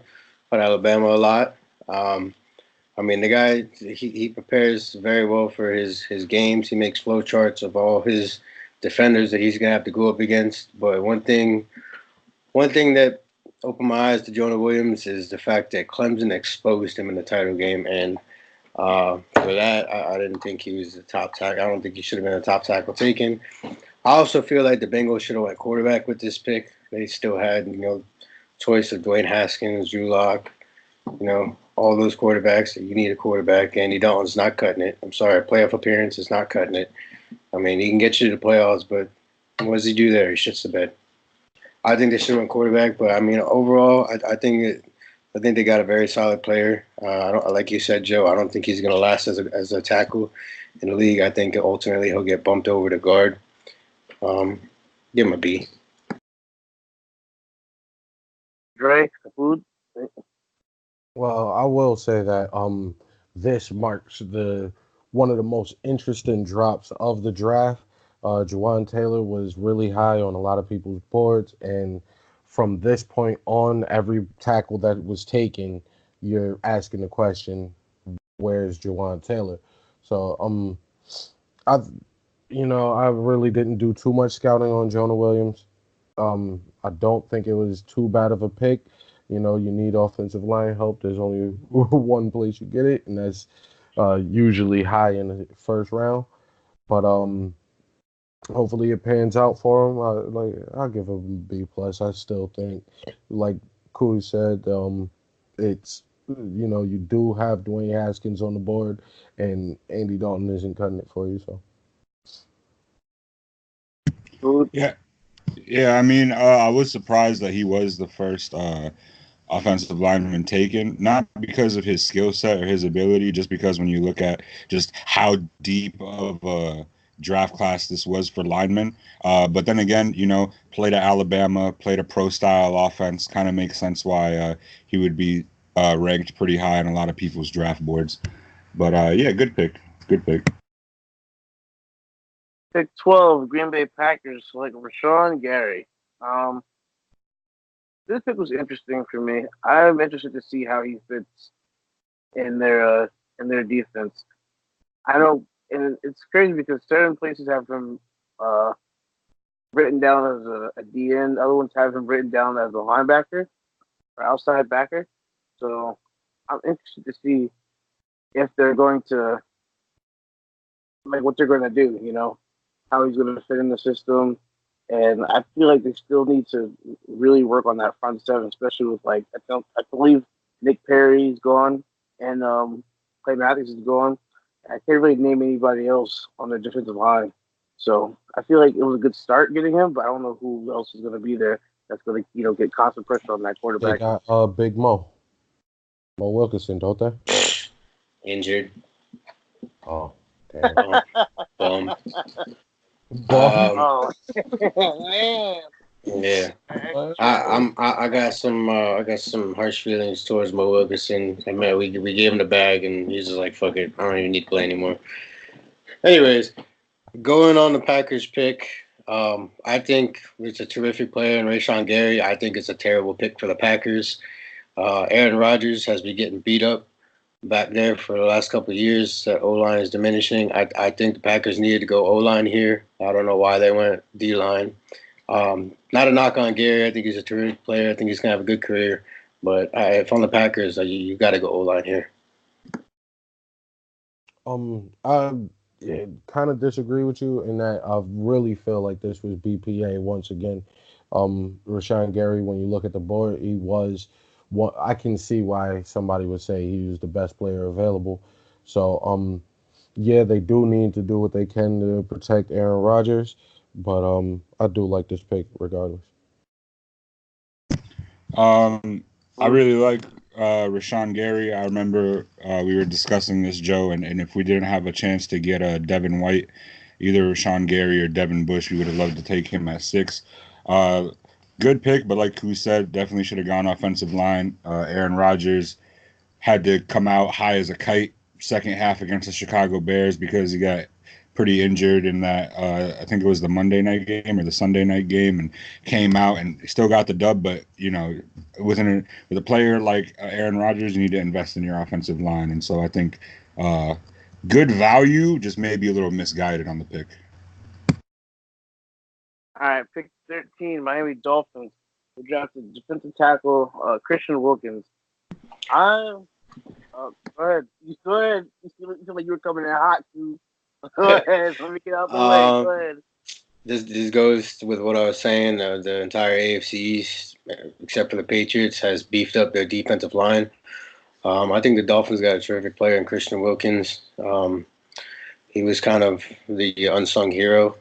at Alabama a lot. I mean, the guy he prepares very well for his games. He makes flow charts of all his defenders that he's gonna have to go up against. But one thing that opened my eyes to Jonah Williams is the fact that Clemson exposed him in the title game, and for that, I didn't think he was the top tackle. I don't think he should have been a top tackle taken. I also feel like the Bengals should have went quarterback with this pick. They still had, choice of Dwayne Haskins, Drew Lock, all those quarterbacks. You need a quarterback. Andy Dalton's not cutting it. I'm sorry, playoff appearance is not cutting it. I mean, he can get you to the playoffs, but what does he do there? He shits the bed. I think they should have went quarterback, but I mean, overall, I think they got a very solid player. I don't, like you said, Joe. I don't think he's going to last as a tackle in the league. I think ultimately he'll get bumped over to guard. Give him a B. Dre, food. Well, I will say that this marks the one of the most interesting drops of the draft. Juwan Taylor was really high on a lot of people's boards, and from this point on, every tackle that was taken, you're asking the question, "Where's Juwan Taylor?" So I I really didn't do too much scouting on Jonah Williams. I don't think it was too bad of a pick. You need offensive line help. There's only one place you get it, and that's usually high in the first round. But hopefully it pans out for him. I'll give him a B plus. I still think, like Cooley said, it's you do have Dwayne Haskins on the board, and Andy Dalton isn't cutting it for you. So Food. Yeah. I mean, I was surprised that he was the first offensive lineman taken, not because of his skill set or his ability, just because when you look at just how deep of a draft class this was for linemen. But then again, played at Alabama, played a pro style offense, kind of makes sense why he would be ranked pretty high on a lot of people's draft boards. But yeah, good pick. Good pick. Pick 12, Green Bay Packers select Rashawn Gary. This pick was interesting for me. I'm interested to see how he fits in their defense. I don't, and it's crazy because certain places have him written down as a DN, other ones have him written down as a linebacker or outside backer. So I'm interested to see if they're going to what they're going to do. How he's going to fit in the system. And I feel like they still need to really work on that front seven, especially with I believe Nick Perry's gone and Clay Matthews is gone. I can't really name anybody else on the defensive line. So I feel like it was a good start getting him, but I don't know who else is going to be there that's going to get constant pressure on that they quarterback. got Big Mo Wilkerson, don't they? Injured. Oh, damn. Bum. Oh man. Yeah. I got some harsh feelings towards Mo Wilkerson. I mean, we gave him the bag, and he's just like, fuck it, I don't even need to play anymore. Anyways, going on the Packers pick, I think it's a terrific player in Rashawn Gary. I think it's a terrible pick for the Packers. Aaron Rodgers has been getting beat up back there for the last couple of years. That O-line is diminishing. I think the Packers needed to go O-line here. I don't know why they went D-line. Not a knock on Gary. I think he's a terrific player. I think he's going to have a good career. But if on the Packers, you got to go O-line here. I kind of disagree with you in that I really feel like this was BPA once again. Rashawn Gary, when you look at the board, he was what I can see why somebody would say he was the best player available. So, yeah, they do need to do what they can to protect Aaron Rodgers, but I do like this pick regardless. I really like Rashawn Gary. I remember we were discussing this, Joe, and if we didn't have a chance to get Devin White, either Rashawn Gary or Devin Bush, we would have loved to take him at 6. Good pick, but like who said, definitely should have gone offensive line. Aaron Rodgers had to come out high as a kite second half against the Chicago Bears because he got pretty injured in that I think it was the Monday night game or the Sunday night game, and came out and still got the dub. But with a player like Aaron Rodgers, you need to invest in your offensive line, and so I think good value, just maybe a little misguided on the pick. All right, pick 13, Miami Dolphins. We drafted defensive tackle Christian Wilkins. Go ahead. Go ahead. You feel like you were coming in hot, too. Go ahead. Let me get out the way. Go ahead. This goes with what I was saying. The entire AFC East, except for the Patriots, has beefed up their defensive line. I think the Dolphins got a terrific player in Christian Wilkins. He was kind of the unsung hero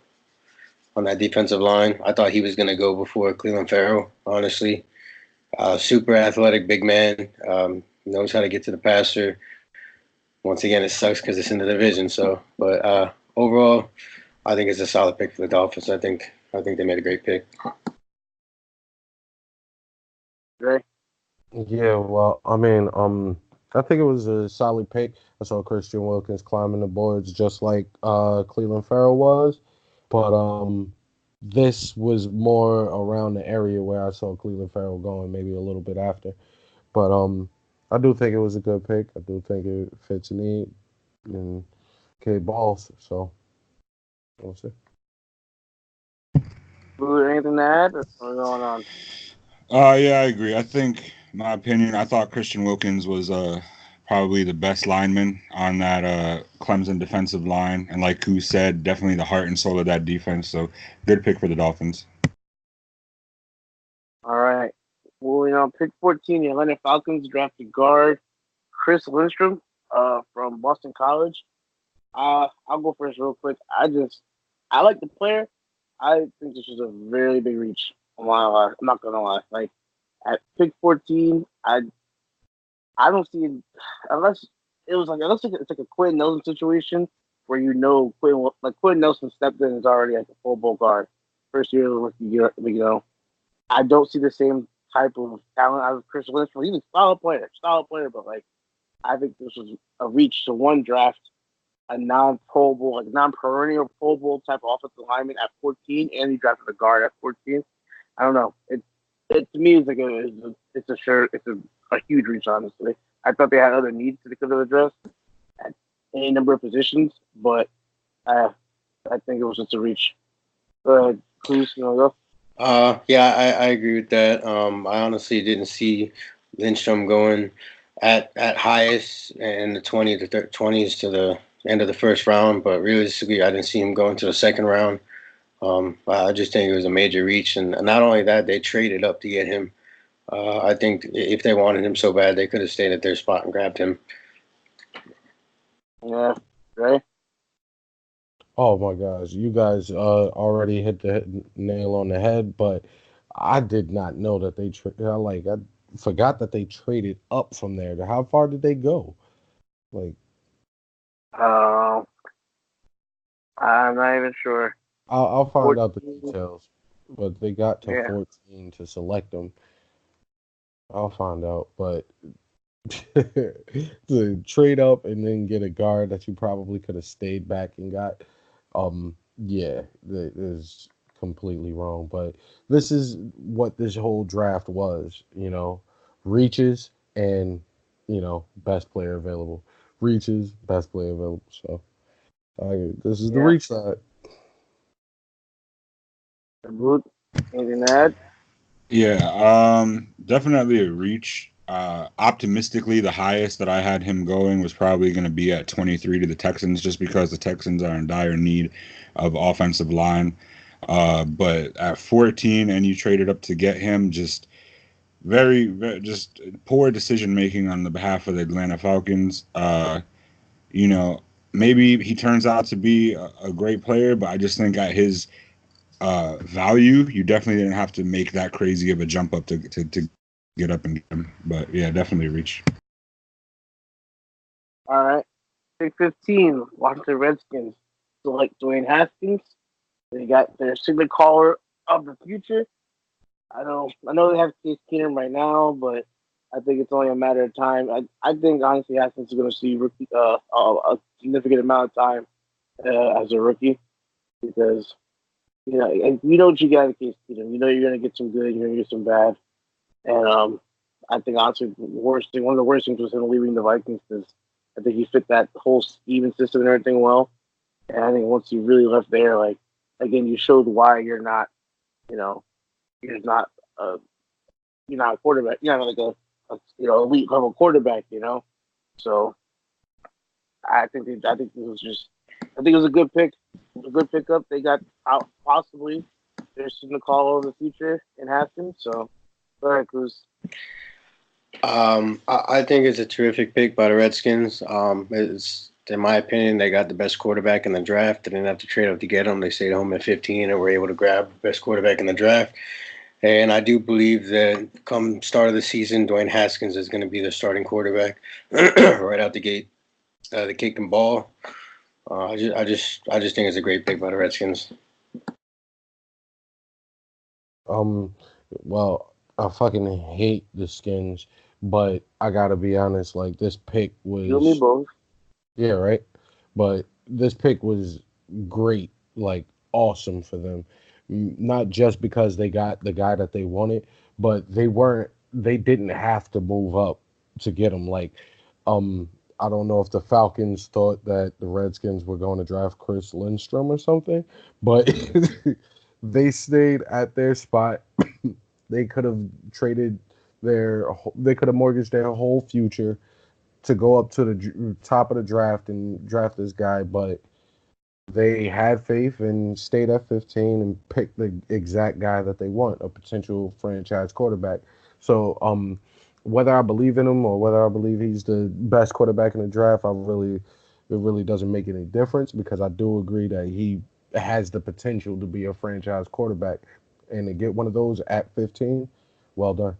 on that defensive line. I thought he was going to go before Cleveland Farrell, honestly. Super athletic, big man. Knows how to get to the passer. Once again, it sucks because it's in the division. But overall, I think it's a solid pick for the Dolphins. I think they made a great pick. Dre? Yeah, well, I mean, I think it was a solid pick. I saw Christian Wilkins climbing the boards just like Cleveland Farrell was, but this was more around the area where I saw Cleveland Farrell going, maybe a little bit after. But I do think it was a good pick. I do think it fits a need and K balls. So we'll see. Anything to add? What's going on? Yeah, I agree. I think, my opinion, I thought Christian Wilkins was probably the best lineman on that Clemson defensive line, and like Koo said, definitely the heart and soul of that defense. So, good pick for the Dolphins. All right. Moving on, pick 14, the Atlanta Falcons drafted guard Chris Lindstrom from Boston College. I'll go first real quick. I like the player. I think this was a very big reach. I'm not gonna lie. Like at pick 14, I don't see it unless it's like a Quinn Nelson situation where Quinn Nelson stepped in as already like a full bowl guard first year of the rookie year. I don't see the same type of talent out of Chris Lindstrom. He's a solid player, but like I think this was a reach to one draft a non-Pro Bowl, like non-perennial Pro Bowl type of offensive lineman at 14, and he drafted a guard at 14. I don't know. It to me is like a huge reach. Honestly, I thought they had other needs that they could have addressed at any number of positions, but I think it was just a reach. Go ahead, Cruz. You want to go? Yeah, I agree with that. I honestly didn't see Lindstrom going at highest in the 20s to the end of the first round, but realistically, I didn't see him going to the second round. I just think it was a major reach, and not only that, they traded up to get him. I think if they wanted him so bad, they could have stayed at their spot and grabbed him. Yeah, right. Oh my gosh, you guys already hit the nail on the head, but I did not know that they I forgot that they traded up from there. How far did they go? Like, I'm not even sure. I'll find out the 14. details, but they got to Yeah. 14 to select them. I'll find out, but to trade up and then get a guard that you probably could have stayed back and got, yeah, that is completely wrong. But this is what this whole draft was, reaches and best player available, reaches, best player available. So this is the reach side. Anything to add? Yeah, definitely a reach. Optimistically, the highest that I had him going was probably going to be at 23 to the Texans, just because the Texans are in dire need of offensive line. But at 14, and you traded up to get him, just just poor decision making on the behalf of the Atlanta Falcons. Maybe he turns out to be a great player, but I just think at his value, you definitely didn't have to make that crazy of a jump up to get up and get him. But yeah, definitely reach. All right. Pick 15, Washington Redskins select Dwayne Haskins. They got their signature caller of the future. I know they have Case Keenum right now, but I think it's only a matter of time. I think honestly, Haskins is going to see rookie a significant amount of time as a rookie because and you know what you got in Case Keenum. You know you're going to get some good, you're going to get some bad, and I think honestly, one of the worst things was him leaving the Vikings because I think he fit that whole scheme and system and everything well. And I think once he really left there, like again, you showed why you're not, you know, you're not a you're not a quarterback. You're not like a elite level quarterback. So I think it was a good pick, a good pickup. They got out possibly. There's something to call over the future in Haskins. So, all right, Cruz. I think it's a terrific pick by the Redskins. It's in my opinion, they got the best quarterback in the draft. They didn't have to trade up to get him. They stayed home at 15 and were able to grab the best quarterback in the draft. And I do believe that come start of the season, Dwayne Haskins is going to be the starting quarterback right out the gate. The kick and ball. I just think it's a great pick by the Redskins. Well, I fucking hate the Skins, but I gotta be honest. Like this pick You and me was, both. yeah, right. But this pick was great, like awesome for them. Not just because they got the guy that they wanted, but they didn't have to move up to get him. Like, I don't know if the Falcons thought that the Redskins were going to draft Chris Lindstrom or something, but they stayed at their spot. They could have traded they could have mortgaged their whole future to go up to the top of the draft and draft this guy, but they had faith and stayed at 15 and picked the exact guy that they want, a potential franchise quarterback. So, whether I believe in him or whether I believe he's the best quarterback in the draft, it really doesn't make any difference because I do agree that he has the potential to be a franchise quarterback, and to get one of those at 15, well done.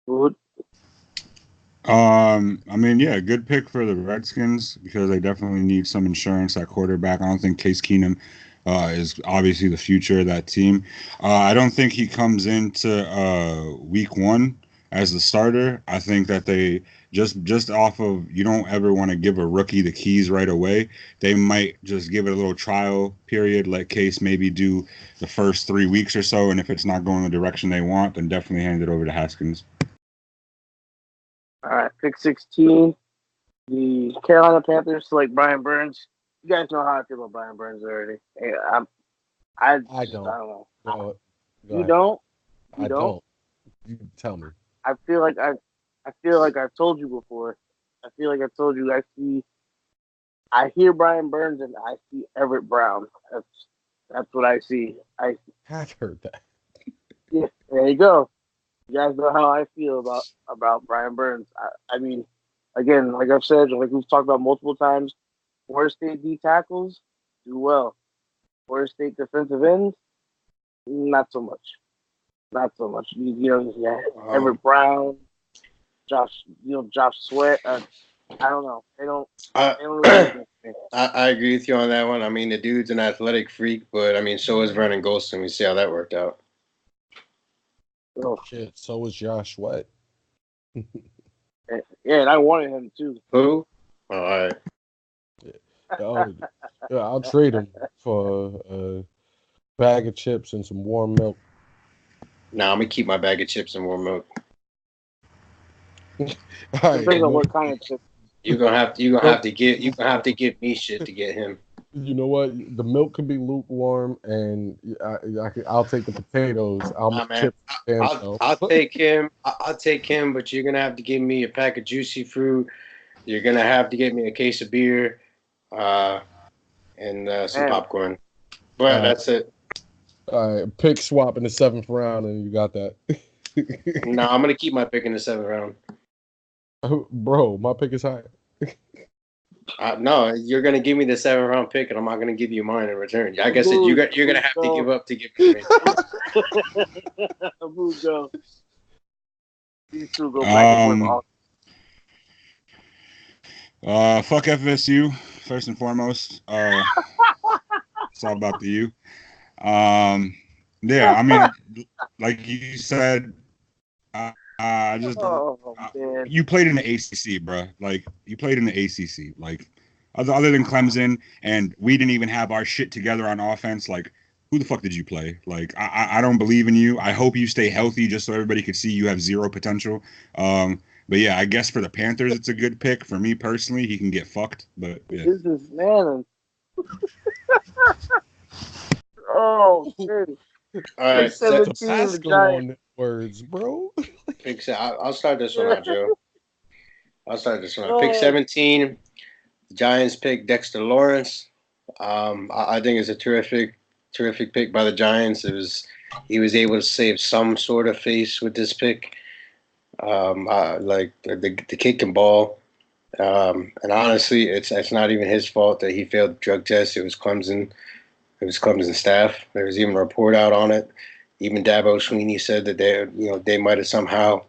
Good. I mean, yeah, good pick for the Redskins because they definitely need some insurance at quarterback. I don't think Case Keenum is obviously the future of that team. I don't think he comes into week one as the starter. I think that they just off of you don't ever want to give a rookie the keys right away. They might just give it a little trial period, let Case maybe do the first 3 weeks or so, and if it's not going the direction they want, then definitely hand it over to Haskins. All right, pick 16. The Carolina Panthers select Brian Burns. You guys know how I feel about Brian Burns already. Hey, I don't. I don't know. Go You ahead. don't? You I don't? don't. You tell me. I feel like I've told you before. I feel like I told you I hear Brian Burns and I see Everett Brown. That's what I see. Have heard that. Yeah, there you go. You guys know how I feel about Brian Burns. I mean, again, like I've said, like we've talked about multiple times, Florida State D tackles do well. Florida State defensive ends, not so much. Not so much. Yeah, Everett Brown, Josh Sweat. I don't know. I, They don't really do anything for me. I agree with you on that one. I mean, the dude's an athletic freak, but I mean, so is Vernon Golston. We see how that worked out. So, Shit, so was Josh Sweat. yeah, and I wanted him too. Who? All right. Oh, yeah, I'll trade him for a bag of chips and some warm milk. Now I'm gonna keep my bag of chips and warm milk. All right, Depends on well, what kind of chip. You're gonna have to give me shit to get him. you know what? The milk can be lukewarm, and I'll take the potatoes. I'll Nah, make man. chips. Damn self. I'll take him. I'll take him, but you're gonna have to give me a pack of juicy fruit. You're gonna have to get me a case of beer, and some Man, popcorn. But that's it. All right, pick swap in the 7th round, and you got that. No, I'm gonna keep my pick in the 7th round. Bro, my pick is high. No, you're gonna give me the 7th round pick, and I'm not gonna give you mine in return. Like I said, you're gonna have to give up to give me. Go. These two go back and forth. Fuck FSU first and foremost. It's all about the U. Yeah, I mean, like you said, I just Oh man. you played in the ACC, bro. Like you played in the ACC. Like other than Clemson, and we didn't even have our shit together on offense. Like who the fuck did you play? Like I don't believe in you. I hope you stay healthy, just so everybody can see you have zero potential. But yeah, I guess for the Panthers, it's a good pick. For me personally, he can get fucked. But yeah. Business man. Oh shit. All Pick right, set, 17, the Tabasco Giants. on the words, bro. pick. I'll start this one out, Joe. I'll start this one out. Pick Oh, 17. The Giants pick Dexter Lawrence. I think it's a terrific pick by the Giants. He was able to save some sort of face with this pick. Like the kid can ball. And honestly, it's not even his fault that he failed the drug test. It was Clemson. It was Clemson staff. There was even a report out on it. Even Dabo Sweeney said that they might have somehow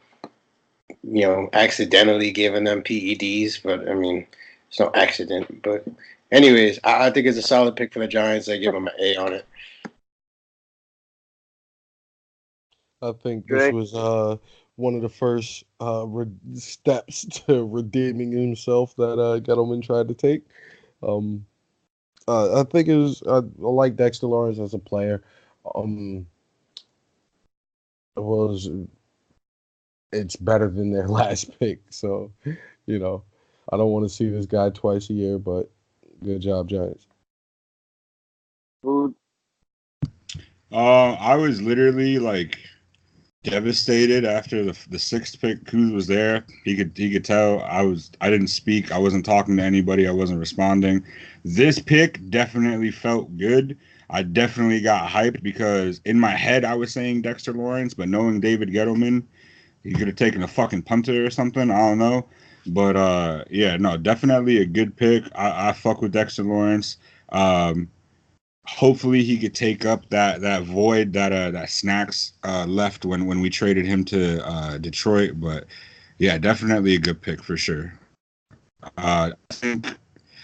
accidentally given them PEDs. But I mean, it's no accident. But anyways, I think it's a solid pick for the Giants. I give them an A on it. I think this Drake. was one of the first steps to redeeming himself that Gettleman tried to take. Um, I think it was I like Dexter Lawrence as a player. Um, it was it's better than their last pick, so you know I don't want to see this guy twice a year, but good job, Giants. Food. I was literally like devastated after the sixth pick. Kuz was there. He could tell I didn't speak. I wasn't talking to anybody. I wasn't responding. This pick definitely felt good. I definitely got hyped because in my head I was saying Dexter Lawrence, but knowing David Gettleman, he could have taken a fucking punter or something. I don't know. But yeah, no, definitely a good pick. I fuck with Dexter Lawrence. Um, Hopefully he could take up that void that Snacks left when we traded him to Detroit. But yeah, definitely a good pick for sure. I think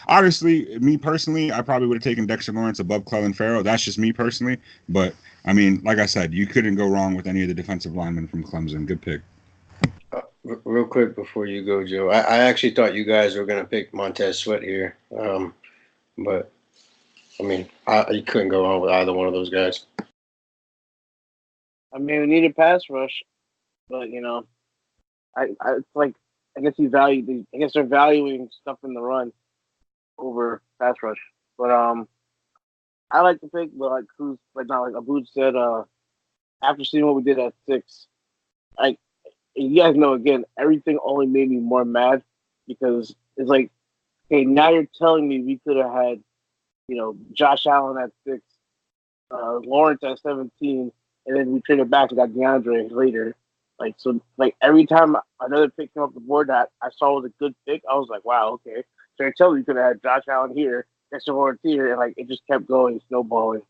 honestly, me personally, I probably would have taken Dexter Lawrence above Clelin Ferrell. That's just me personally. But I mean, like I said, you couldn't go wrong with any of the defensive linemen from Clemson. Good pick. Real quick before you go, Joe, I actually thought you guys were gonna pick Montez Sweat here, but I mean, you couldn't go wrong with either one of those guys. I mean, we need a pass rush, but it's like I guess I guess they're valuing stuff in the run over pass rush. But I like to pick, but like Cruz, like not like Abud said, after seeing what we did at 6, like you guys know again, everything only made me more mad because it's like, okay, now you're telling me we could have had, Josh Allen at 6, Lawrence at 17, and then we traded back and got DeAndre later. Like so, like every time another pick came up the board that I saw was a good pick, I was like, wow, okay. So I tell you, you could have had Josh Allen here, Dexter Lawrence here, and like it just kept going, snowballing.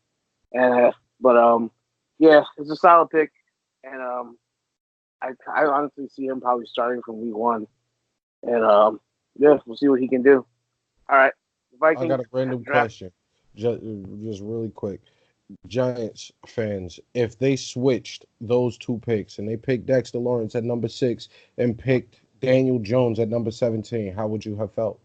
And but yeah, it's a solid pick, and I honestly see him probably starting from week 1, and yeah, we'll see what he can do. All right, the I Vikings got a random draft. question, just really quick. Giants fans, if they switched those two picks and they picked Dexter Lawrence at number 6 and picked Daniel Jones at number 17, how would you have felt?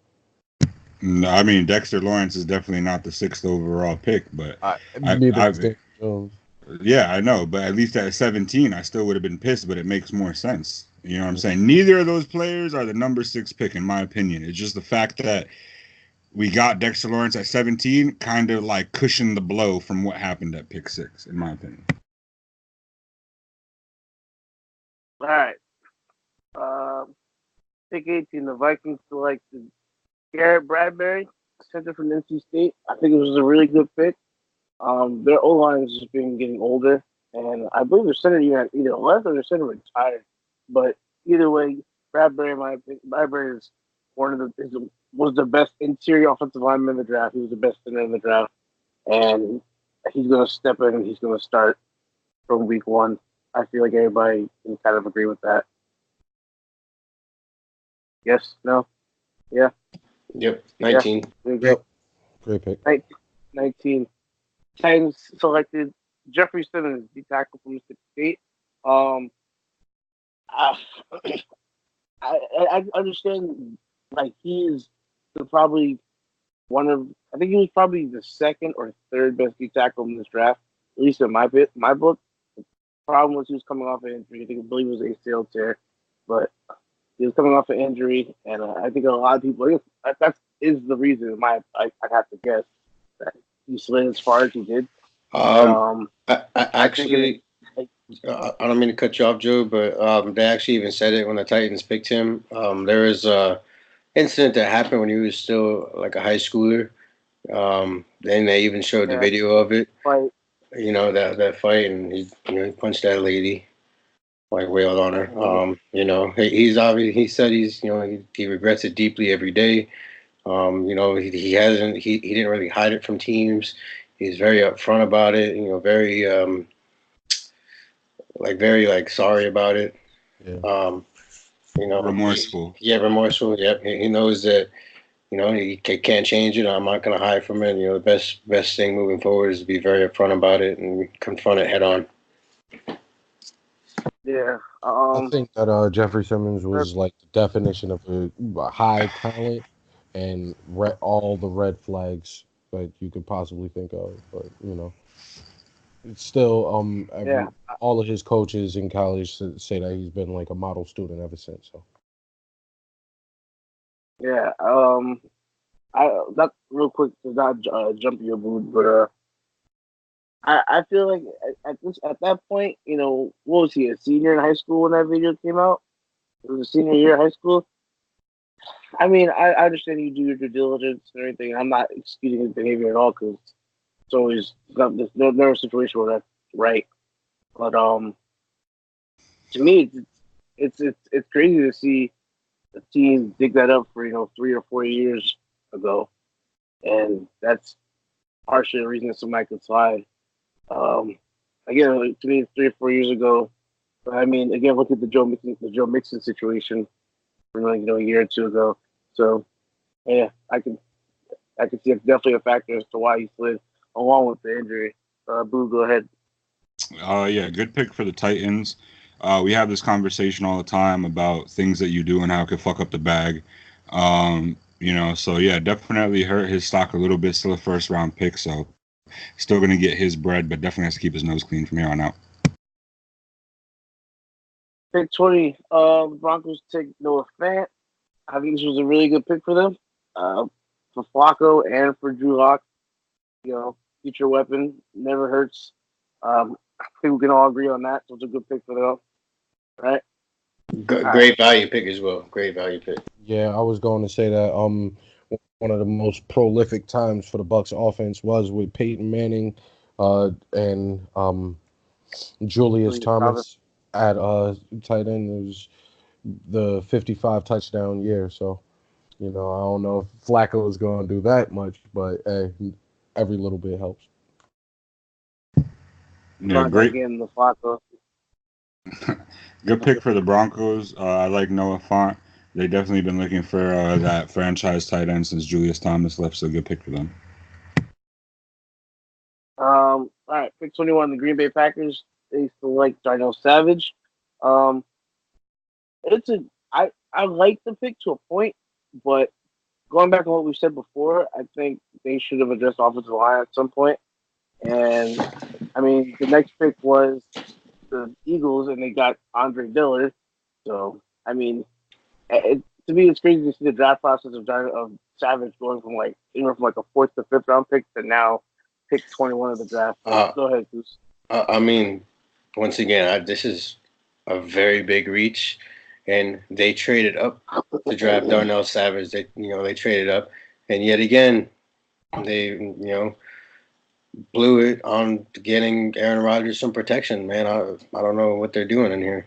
No, I mean Dexter Lawrence is definitely not the sixth overall pick, but Neither I is Daniel Jones. yeah, I know, but at least at 17, I still would have been pissed, but it makes more sense. You know what I'm saying? Neither of those players are the number 6 pick, in my opinion. It's just the fact that we got Dexter Lawrence at 17 kind of like cushioned the blow from what happened at pick 6, in my opinion. All right, pick 18. The Vikings selected Garrett Bradbury, center from NC State. I think it was a really good pick. Their O line has just been getting older, and I believe their center either left or their center retired. But either way, Bradbury is was the best interior offensive lineman in the draft. He was the best center in the draft, and he's going to step in and he's going to start from week 1. I feel like everybody can kind of agree with that. Yes, no, yeah, Yep, yeah. 19. There you Yep. go. Great pick. 19. Titans selected Jeffrey Simmons, the tackle from Mississippi State. Um, I, I understand, like, he is probably one of, I think he was probably the second or third best D tackle in this draft, at least in my book. The problem was he was coming off an injury. I believe it was ACL tear, but he was coming off an injury, and I think a lot of people, that is the reason. I'd have to guess that he slid as far as he did. I actually, I don't mean to cut you off, Joe, but they actually even said it when the Titans picked him. There was a incident that happened when he was still like a high schooler. Then they even showed the video of it. Fight. You know, that fight, and he punched that lady, like wailed on her. You know, he's obviously, he said he regrets it deeply every day. You know, he didn't really hide it from teams. He's very upfront about it. You know, very sorry about it. Yeah. You know, remorseful. Remorseful. Yep. He knows that, you know, he can't change it. I'm not going to hide from it. You know, the best thing moving forward is to be very upfront about it and confront it head on. Yeah. I think that Jeffrey Simmons was like the definition of a high talent and all the red flags that you could possibly think of. But you know, it's still all of his coaches in college say that he's been like a model student ever since. So yeah. I not real quick to not jump your mood, but I feel like at that point, you know, what was he, a senior in high school when that video came out? It was a senior year of high school. I mean, I understand you do your due diligence and everything. I'm not excusing his behavior at all because it's always there's never a situation where that's right. But to me, it's crazy to see the team dig that up for 3 or 4 years ago, and that's partially the reason that somebody could slide. Again, like, to me, 3 or 4 years ago. But I mean, again, look at the Joe Mixon situation from a year or two ago. So yeah, I can see it's definitely a factor as to why he slid along with the injury. Boo, go ahead. Yeah, good pick for the Titans. We have this conversation all the time about things that you do and how it could fuck up the bag. You know, so yeah, definitely hurt his stock a little bit. Still a first round pick, so still going to get his bread, but definitely has to keep his nose clean from here on out. Pick 20. The Broncos take Noah Fant. I think this was a really good pick for them. For Flacco and for Drew Lock. You know, future weapon never hurts. I think we can all agree on that. So it's a good pick for them, right? Great value pick as well. Great value pick. Yeah, I was going to say that one of the most prolific times for the Bucs offense was with Peyton Manning and Julius Thomas at tight end. It was the 55 touchdown year. So, you know, I don't know if Flacco is going to do that much, but hey, every little bit helps. Yeah, great. The Flacco. Good pick for the Broncos. I like Noah Fant. They definitely been looking for that franchise tight end since Julius Thomas left, so good pick for them. All right, pick 21, the Green Bay Packers. They select Darnell Savage. I like the pick to a point, but going back on what we said before, I think they should have addressed offensive line at some point. And I mean, the next pick was the Eagles, and they got Andre Dillard. So I mean, to me, it's crazy to see the draft process of Savage going from like a 4th to 5th round pick to now pick 21 of the draft. Go ahead, Goose. I mean, once again, this is a very big reach, and they traded up to draft Darnell Savage. They traded up, and yet again, they blew it on getting Aaron Rodgers some protection. Man, I don't know what they're doing in here.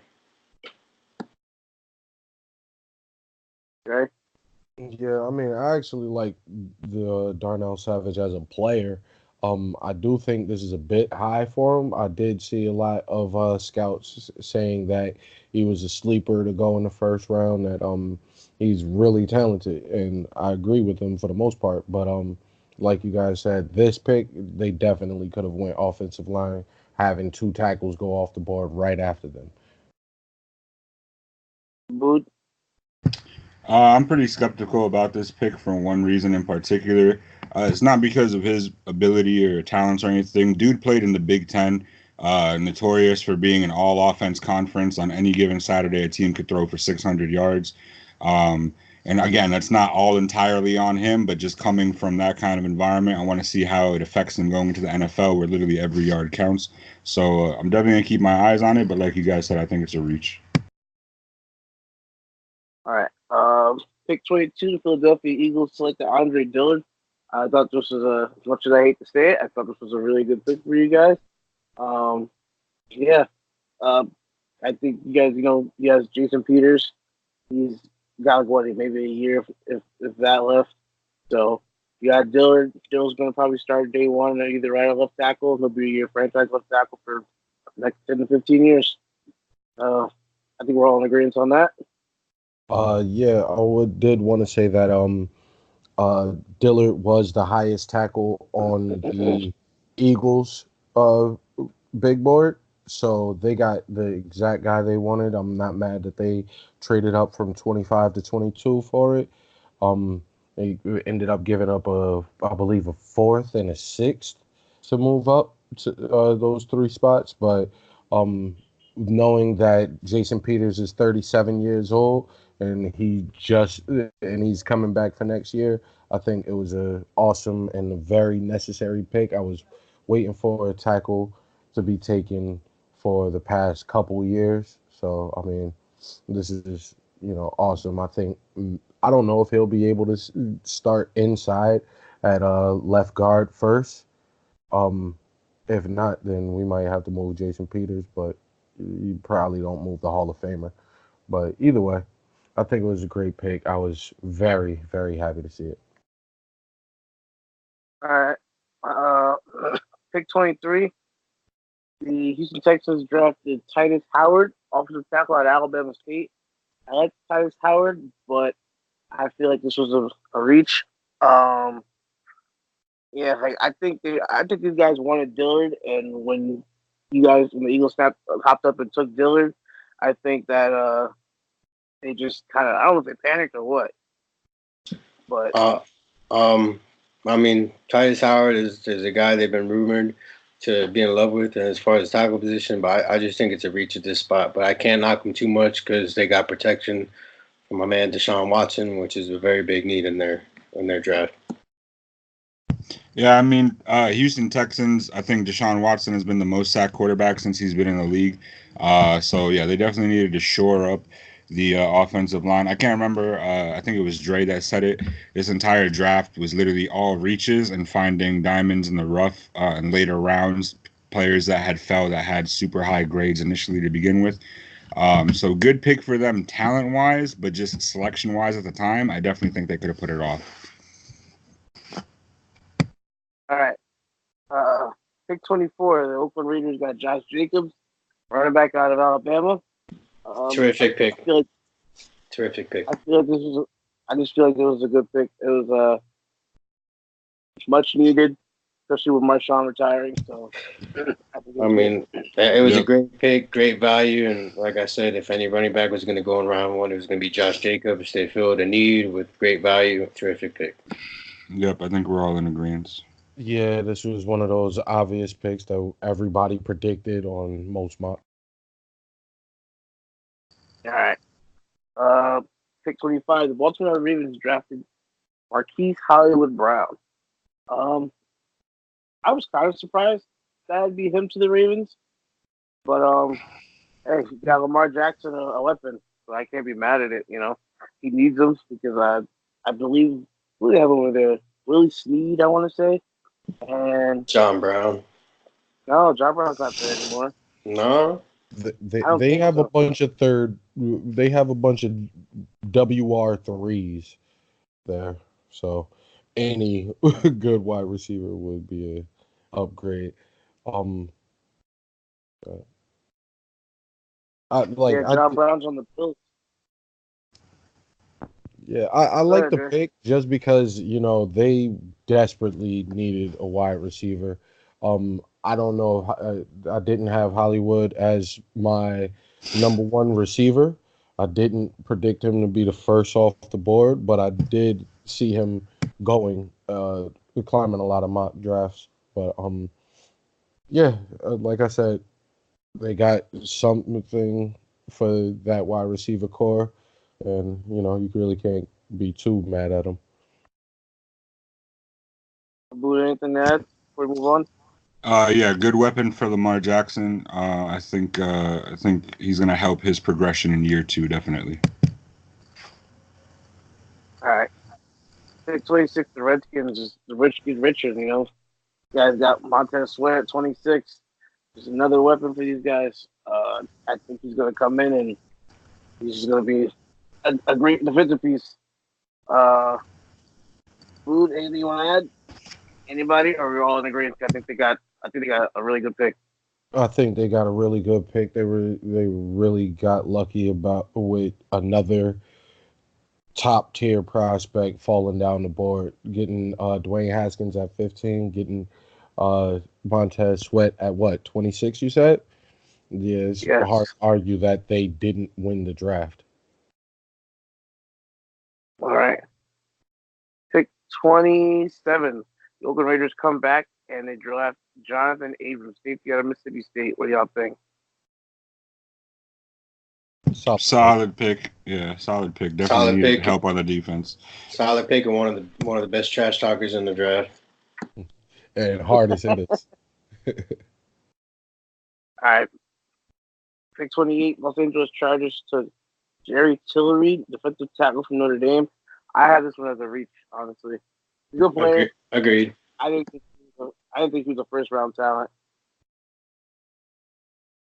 Okay. Yeah, I mean, I actually like the Darnell Savage as a player. I do think this is a bit high for him. I did see a lot of scouts saying that he was a sleeper to go in the first round. That he's really talented, and I agree with him for the most part. But like you guys said, this pick they definitely could have went offensive line having 2 tackles go off the board right after them. Boot. I'm pretty skeptical about this pick for one reason in particular. It's not because of his ability or talents or anything. Dude played in the Big Ten, notorious for being an all-offense conference. On any given Saturday, a team could throw for 600 yards. Um, and again, that's not all entirely on him, but just coming from that kind of environment, I want to see how it affects him going into the NFL, where literally every yard counts. So I'm definitely gonna keep my eyes on it. But like you guys said, I think it's a reach. All right. Pick 22, the Philadelphia Eagles selected Andre Dillard. I thought this was as much as I hate to say it, I thought this was a really good pick for you guys. Um, yeah. I think you guys, he has Jason Peters. He's got like what, maybe a year if that left. So you got Dillard. Dillard's going to probably start day one at either right or left tackle. He'll be your franchise left tackle for the next 10 to 15 years. I think we're all in agreement on that. Yeah, did want to say that Dillard was the highest tackle on the Eagles big board, so they got the exact guy they wanted. I'm not mad that they traded up from 25 to 22 for it. They ended up giving up I believe a fourth and a sixth to move up to those 3 spots, but knowing that Jason Peters is 37 years old and he's coming back for next year, I think it was a awesome and a very necessary pick. I was waiting for a tackle to be taken for the past couple years. So, I mean, this is, awesome. I think, I don't know if he'll be able to start inside at left guard first. If not, then we might have to move Jason Peters, but you probably don't move the Hall of Famer. But either way, I think it was a great pick. I was very, very happy to see it. All right. Pick 23. The Houston Texans drafted Titus Howard, offensive tackle at Alabama State. I like Titus Howard, but I feel like this was a reach. Yeah, like I think these guys wanted Dillard, and when the Eagles hopped up and took Dillard, I think that they just kind of, I don't know if they panicked or what, but I mean, Titus Howard is a guy they've been rumored to be in love with, and as far as tackle position, but I just think it's a reach at this spot. But I can't knock them too much because they got protection from my man Deshaun Watson, which is a very big need in their draft. Yeah, I mean, Houston Texans, I think Deshaun Watson has been the most sacked quarterback since he's been in the league. So, yeah, they definitely needed to shore up the offensive line. I can't remember. I think it was Dre that said it. This entire draft was literally all reaches and finding diamonds in the rough in later rounds, players that had super high grades initially to begin with. So good pick for them talent-wise, but just selection-wise at the time, I definitely think they could have put it off. all right. Pick 24, the Oakland Raiders got Josh Jacobs, running back out of Alabama. Terrific pick. I feel like Terrific pick. I just feel like it was a good pick. It was much needed, especially with Marshawn retiring. So, I mean, it was a great pick, great value, and like I said, if any running back was going to go in round one, it was going to be Josh Jacobs. They filled a need with great value. Terrific pick. Yep, I think we're all in agreement. Yeah, this was one of those obvious picks that everybody predicted on most mocks. all right. Pick 25, the Baltimore Ravens drafted Marquise Hollywood Brown. I was kind of surprised that'd be him to the Ravens, but hey, he got Lamar Jackson a weapon, so I can't be mad at it. He needs them because I believe we have over there Willie Snead, I want to say, and John Brown. no, John Brown's not there anymore. No. They have a bunch of they have a bunch of WR3s there. So any good wide receiver would be a upgrade. John Brown's on the Bills. Yeah, I like the pick just because they desperately needed a wide receiver. I don't know. I didn't have Hollywood as my number one receiver. I didn't predict him to be the first off the board, but I did see him going, climbing a lot of mock drafts. But yeah, like I said, they got something for that wide receiver core, and you really can't be too mad at them. Blue, anything to add before we move on? Yeah, good weapon for Lamar Jackson. I think he's gonna help his progression in year two, definitely. All right. Pick 26, the Redskins, just the rich get richer, you know. Guys got Montez Sweat at 26. Just another weapon for these guys. I think he's going to come in and he's just going to be a great defensive piece. Food, anything you want to add? Anybody? Or we're all in agreement? I think they got a really good pick. I think they got a really good pick. They really got lucky about with another top tier prospect falling down the board, getting Dwayne Haskins at 15, getting Montez Sweat at what, 26, you said? Yeah, it's hard Yes. to argue that they didn't win the draft. All right. Pick 27. The Oakland Raiders come back and they draft Jonathan Abrams, safety out of Mississippi State. What do y'all think? Solid pick. Yeah, solid pick. Definitely Solid needed pick. help on the defense. Solid pick and one of the best trash talkers in the draft. And hardest hitters. All right. Pick 28, Los Angeles Chargers took Jerry Tillery, defensive tackle from Notre Dame. I had this one as a reach, honestly. He's a good player. Agreed. I didn't think he was a first round talent.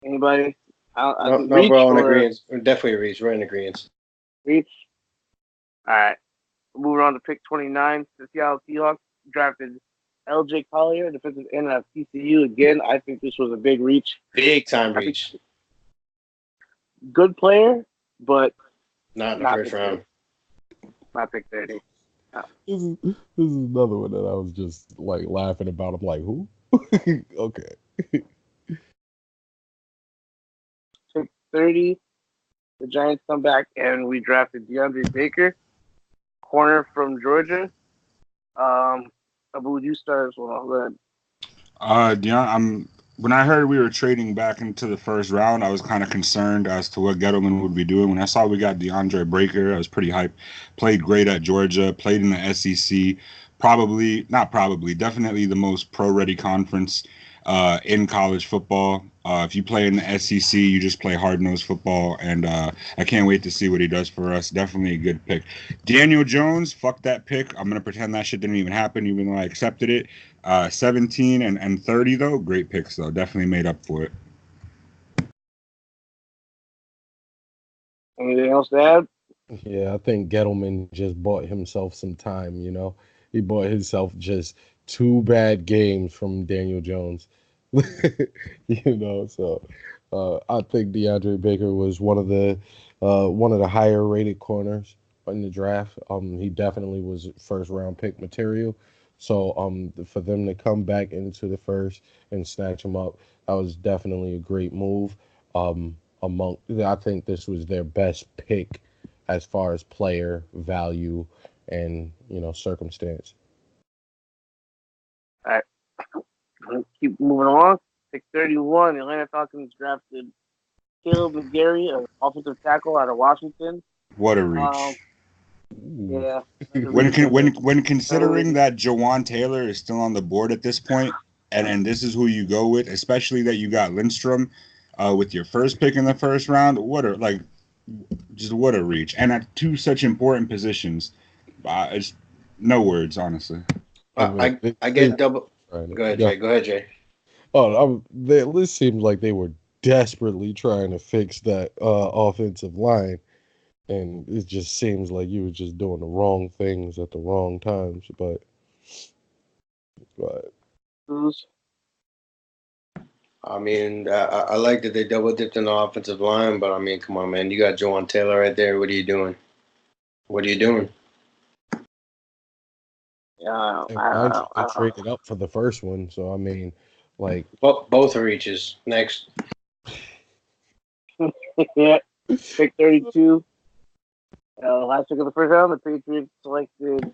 Anybody? No, we're all in agreement. Definitely reach. We're in agreement. Reach. All right. Moving on to pick 29, the Seattle Seahawks drafted L.J. Collier, defensive end at TCU. Again, I think this was a big reach. Big time reach. Good player, but not in the first round. Not pick 30. This is another one that I was just like laughing about. I'm like, who? Okay. Pick 30, the Giants come back and we drafted DeAndre Baker, corner from Georgia. Abu, you start as well. Go ahead. When I heard we were trading back into the first round, I was kind of concerned as to what Gettleman would be doing. When I saw we got DeAndre Baker, I was pretty hyped. Played great at Georgia, played in the SEC. Definitely the most pro-ready conference in college football. If you play in the SEC, you just play hard-nosed football, and I can't wait to see what he does for us. Definitely a good pick. Daniel Jones, fuck that pick. I'm going to pretend that shit didn't even happen, even though I accepted it. 17 and 30, though, great picks, though. Definitely made up for it. Anything else to add? Yeah, I think Gettleman just bought himself some time, He bought himself just 2 bad games from Daniel Jones. So I think DeAndre Baker was one of the higher rated corners in the draft. He definitely was first round pick material. So for them to come back into the first and snatch him up, that was definitely a great move. I think this was their best pick as far as player value and circumstance. All right. Let's keep moving along. Pick 31, the Atlanta Falcons drafted Caleb McGarry, an offensive tackle out of Washington. What a reach. Yeah. When considering that Jawan Taylor is still on the board at this point, and this is who you go with, especially that you got Lindstrom with your first pick in the first round, what a reach. And at 2 such important positions, it's no words, honestly. I get double. Go ahead, Jay. Oh, it seems like they were desperately trying to fix that offensive line, and it just seems like you were just doing the wrong things at the wrong times. But I mean, I like that they double dipped in the offensive line, but I mean, come on, man, you got Jawan Taylor right there. What are you doing? Yeah, I traded up for the first one, so I mean, Like, Both are reaches. Next. Yeah, pick 32. Last pick of the first round, the Patriots selected.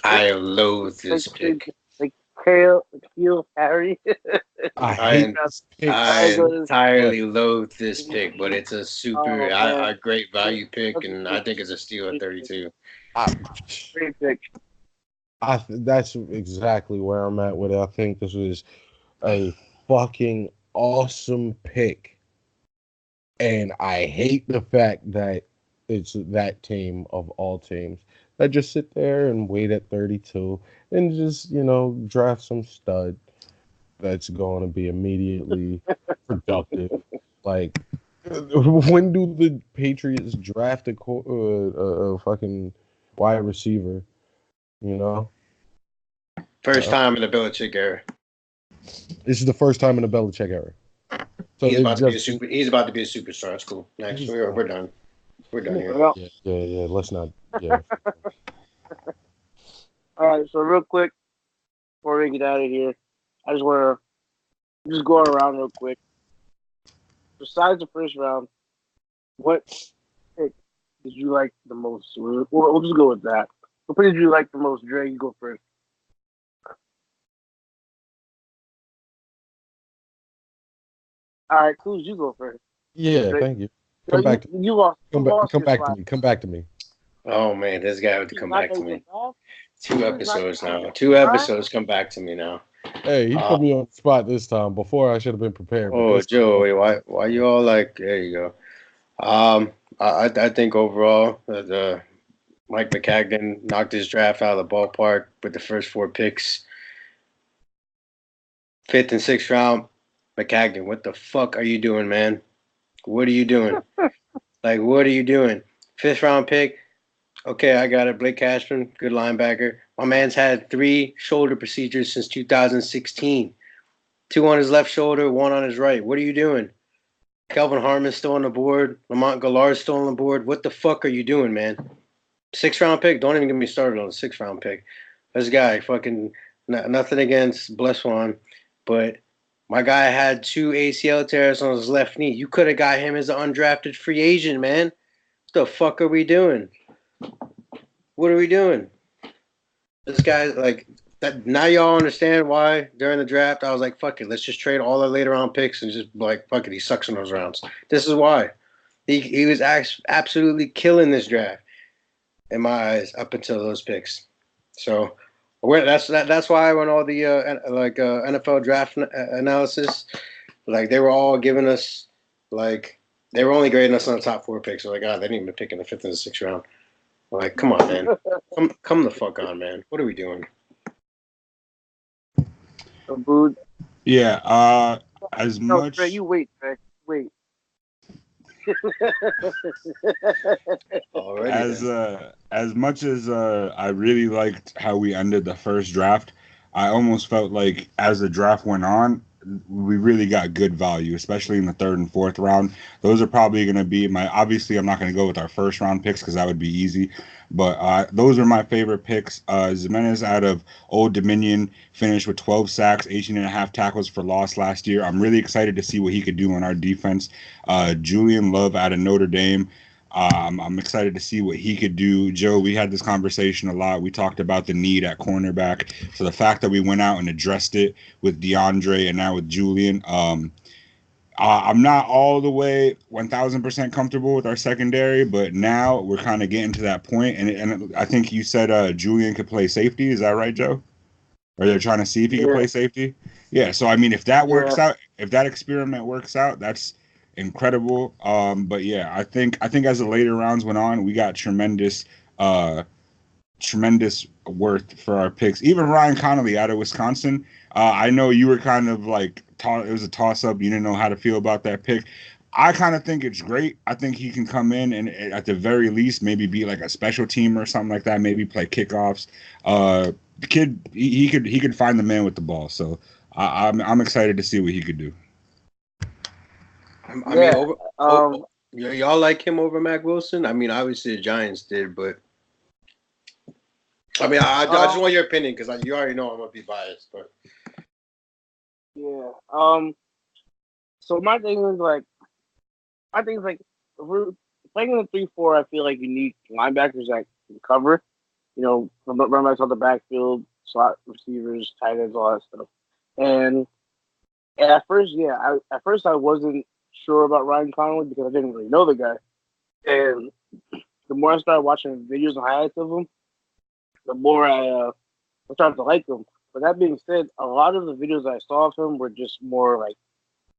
I loathe this pick. Like Keel Harry. I I hate this pick I so much. entirely loathe this pick, but it's a Oh man, a great value pick, that's and I think it's a steal at 32. I, great pick. that's exactly where I'm at with it. I think this was a fucking awesome pick. And I hate the fact that it's that team of all teams that just sit there and wait at 32 and just, draft some stud that's going to be immediately productive. Like, when do the Patriots draft a fucking wide receiver? You know, First uh, time in the Belichick era. this is the first time in the Belichick era. So He's it about to be a just super. He's about to be a superstar. That's cool. Next, we're done. We're done here. Well, yeah. Let's not. Yeah, all right. So real quick before we get out of here, I just want to just go around real quick. Besides the first round, what pick did you like the most? We'll just go with that. What pick did you like the most? Dre, you go first. All right, Kuz, you go first. yeah. Dre, Thank you. no, Come back. you lost. You lost Come your back to spot. me. Come back to me. Oh man, this guy would He's come not back to gonna me. get back. 2 He's episodes not now. 2 All right. episodes come back to me now. Hey, he put me on the spot this time. Before I should have been prepared. But Oh, this Joey, why you all like? There you go. I think overall the Mike McCagnon knocked his draft out of the ballpark with the first 4 picks. 5th and 6th round, McCagnon, what the fuck are you doing, man? What are you doing? Like, what are you doing? 5th round pick. Okay, I got it. Blake Cashman, good linebacker. My man's had 3 shoulder procedures since 2016. 2 on his left shoulder, 1 on his right. What are you doing? Kelvin Harmon's still on the board. Lamont Gallard's still on the board. What the fuck are you doing, man? 6th round pick. Don't even get me started on the 6th round pick. This guy, fucking nothing against Bleswan, but my guy had 2 ACL tears on his left knee. You could have got him as an undrafted free agent, man. What the fuck are we doing? What are we doing? This guy, like, that. Now y'all understand why during the draft I was like, fuck it, let's just trade all the later round picks and just like, fuck it, he sucks in those rounds. This is why. He was absolutely killing this draft in my eyes up until those picks. So that's why when all the NFL draft analysis, like they were all giving us like they were only grading us on the top 4 picks. So like, God, they didn't even pick in the 5th and the 6th round. Like, come on, man, come the fuck on, man. What are we doing? Booed. Yeah. As No, much Trey, you wait, Trey. Wait. Already, as much as I really liked how we ended the first draft, I almost felt like as the draft went on, we really got good value, especially in the 3rd and 4th round. Those are probably going to be my. Obviously, I'm not going to go with our first round picks because that would be easy. But those are my favorite picks. Jimenez out of Old Dominion finished with 12 sacks, 18 and a half tackles for loss last year. I'm really excited to see what he could do on our defense. Julian Love out of Notre Dame. I'm excited to see what he could do. Joe, we had this conversation a lot. We talked about the need at cornerback. So the fact that we went out and addressed it with DeAndre and now with Julian, I'm not all the way 1,000% comfortable with our secondary, but now we're kind of getting to that point. And I think you said Julian could play safety. Is that right, Joe? Or they're trying to see if he could play safety? Yeah. So, I mean, if that works out, if that experiment works out, that's incredible. But yeah, I think as the later rounds went on, we got tremendous worth for our picks. Even Ryan Connolly out of Wisconsin. I know you were kind of like it was a toss up. You didn't know how to feel about that pick. I kind of think it's great. I think he can come in and at the very least maybe be like a special team or something like that. Maybe play kickoffs. The kid he could find the man with the ball. So I'm excited to see what he could do. I mean, y'all like him over Mac Wilson? I mean, obviously the Giants did, but I mean, I just want your opinion because you already know I'm gonna be biased. But Yeah. So my thing is like, if we're playing in the 3-4. I feel like you need linebackers that can cover. Run backs on the backfield, slot receivers, tight ends, all that stuff. And, and at first I wasn't sure about Ryan Connolly because I didn't really know the guy. And the more I started watching videos and highlights of him, the more I started to like him. But that being said, a lot of the videos I saw of him were just more like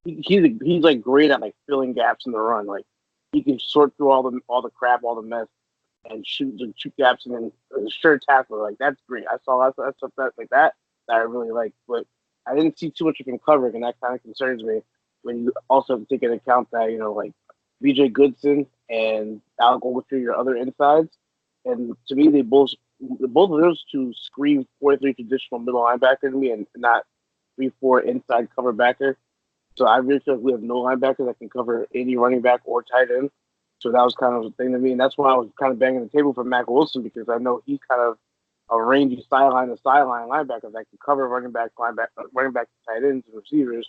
he's like great at like filling gaps in the run. Like he can sort through all the crap, all the mess, and shoot gaps and then sure tackle. Like that's great. I saw lots of stuff that I really like, but I didn't see too much of him covering, and that kind of concerns me. When you also have to take into account that like BJ Goodson and Alec Ogletree, your other insides, and to me both of those two scream 4-3 traditional middle linebacker to me, and not 3-4 inside cover backer. So I really feel like we have no linebacker that can cover any running back or tight end. So that was kind of the thing to me, and that's why I was kind of banging the table for Mac Wilson because I know he's kind of a rangy sideline to sideline linebacker that can cover running back, tight ends, and receivers.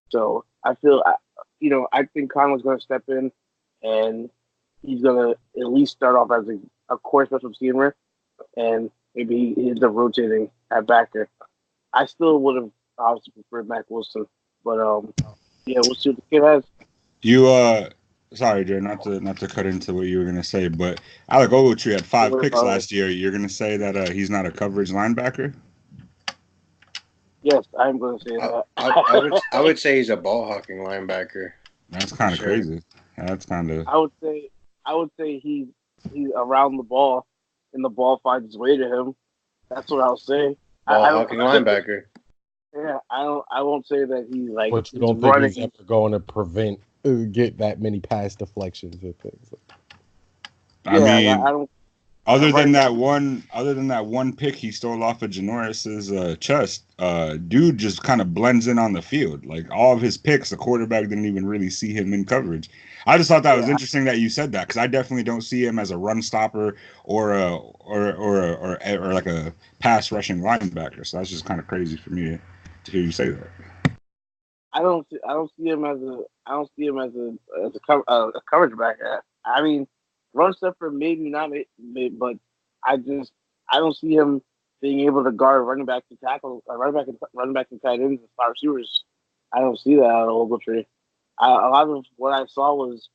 So I feel, I think Conley's going to step in, and he's going to at least start off as a core special teamer, and maybe he ends up rotating at backer. I still would have obviously preferred Mac Wilson, but yeah, we'll see what the kid has. You sorry, Jay, not to cut into what you were gonna say, but Alec Ogletree had 5 picks last year. You're gonna say that he's not a coverage linebacker? Yes, I'm going to say that. I would say he's a ball hawking linebacker. That's kind of crazy. That's kind of. I would say he's around the ball, and the ball finds its way to him. That's what I'll say. Ball hawking linebacker. Yeah, I won't say that he's like. But you don't think he's ever going to get that many pass deflections or things? I mean, I don't. Other than that one pick he stole off of Janoris's chest, dude just kind of blends in on the field. Like all of his picks, the quarterback didn't even really see him in coverage. I just thought that was interesting that you said that because I definitely don't see him as a run stopper or like a pass rushing linebacker. So that's just kind of crazy for me to hear you say that. I don't see him as a coverage back. I mean, run stopper maybe not, but I don't see him being able to guard running back to tackle, running back and tight ends and slot receivers. I don't see that out of Ogletree. A lot of what I saw was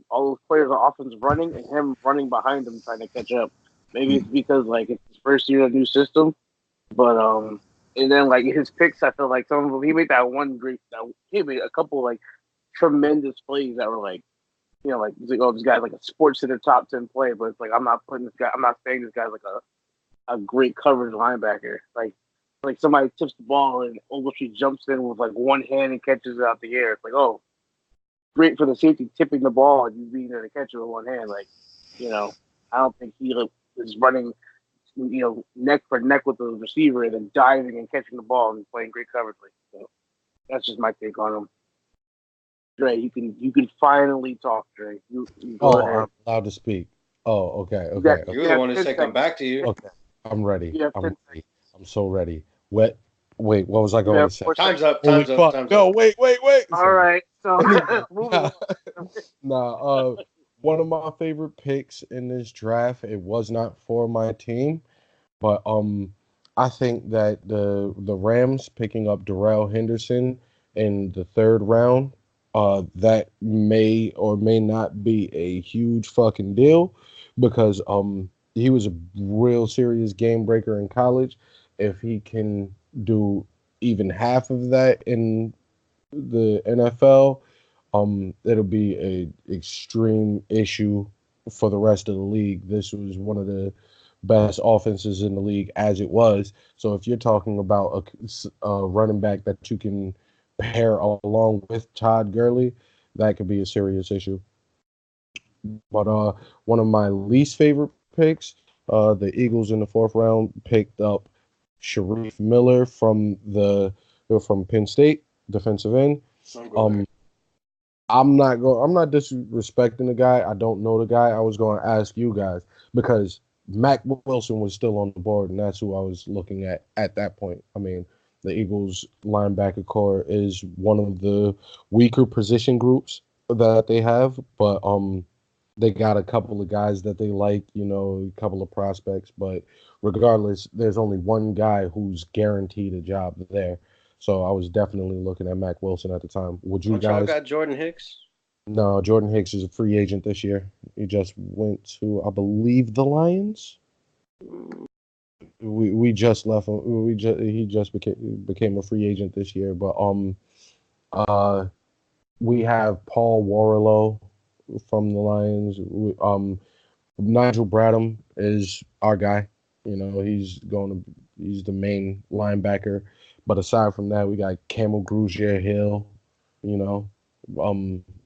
all those players on offense running and him running behind them trying to catch up. Maybe it's because like it's his first year in a new system, but and then like his picks, I feel like some of them he made he made a couple like tremendous plays that were like, like this guy's like a sports center top 10 play, but it's like I'm not saying this guy's like a great coverage linebacker. Like somebody tips the ball and Ogletree jumps in with like one hand and catches it out the air. It's like, oh, great for the safety tipping the ball and you being there to catch it with one hand. Like, I don't think he is running, neck for neck with the receiver and then diving and catching the ball and playing great coverage. So that's just my take on him. Dre, you can finally talk, Dre. You go ahead. I'm allowed to speak. Oh, okay. You're the one to say come back to you. Okay, I'm ready. I'm so ready. Wait, what was I going to say? Time's up. No, wait. All right. So moving on. One of my favorite picks in this draft. It was not for my team, but I think that the Rams picking up Darrell Henderson in the 3rd round, that may or may not be a huge fucking deal because he was a real serious game breaker in college. If he can do even half of that in the NFL, it'll be an extreme issue for the rest of the league. This was one of the best offenses in the league as it was. So if you're talking about a running back that you can pair along with Todd Gurley, that could be a serious issue. But one of my least favorite picks, the Eagles in the 4th round picked up Sharif Miller from Penn State, defensive end. I'm not disrespecting the guy. I don't know the guy. I was going to ask you guys because Mac Wilson was still on the board, and that's who I was looking at that point. I mean, the Eagles linebacker core is one of the weaker position groups that they have, but they got a couple of guys that they like, a couple of prospects, but regardless, there's only one guy who's guaranteed a job there. So I was definitely looking at Mac Wilson at the time. Would you Don't y'all guys? got Jordan Hicks? No, Jordan Hicks is a free agent this year. He just went to, I believe, the Lions. We just left him. He just became a free agent this year. But uh we have Paul Warrilow from the Lions. Nigel Bradham is our guy. He's the main linebacker. But aside from that, we got Camel Grugier Hill, you know,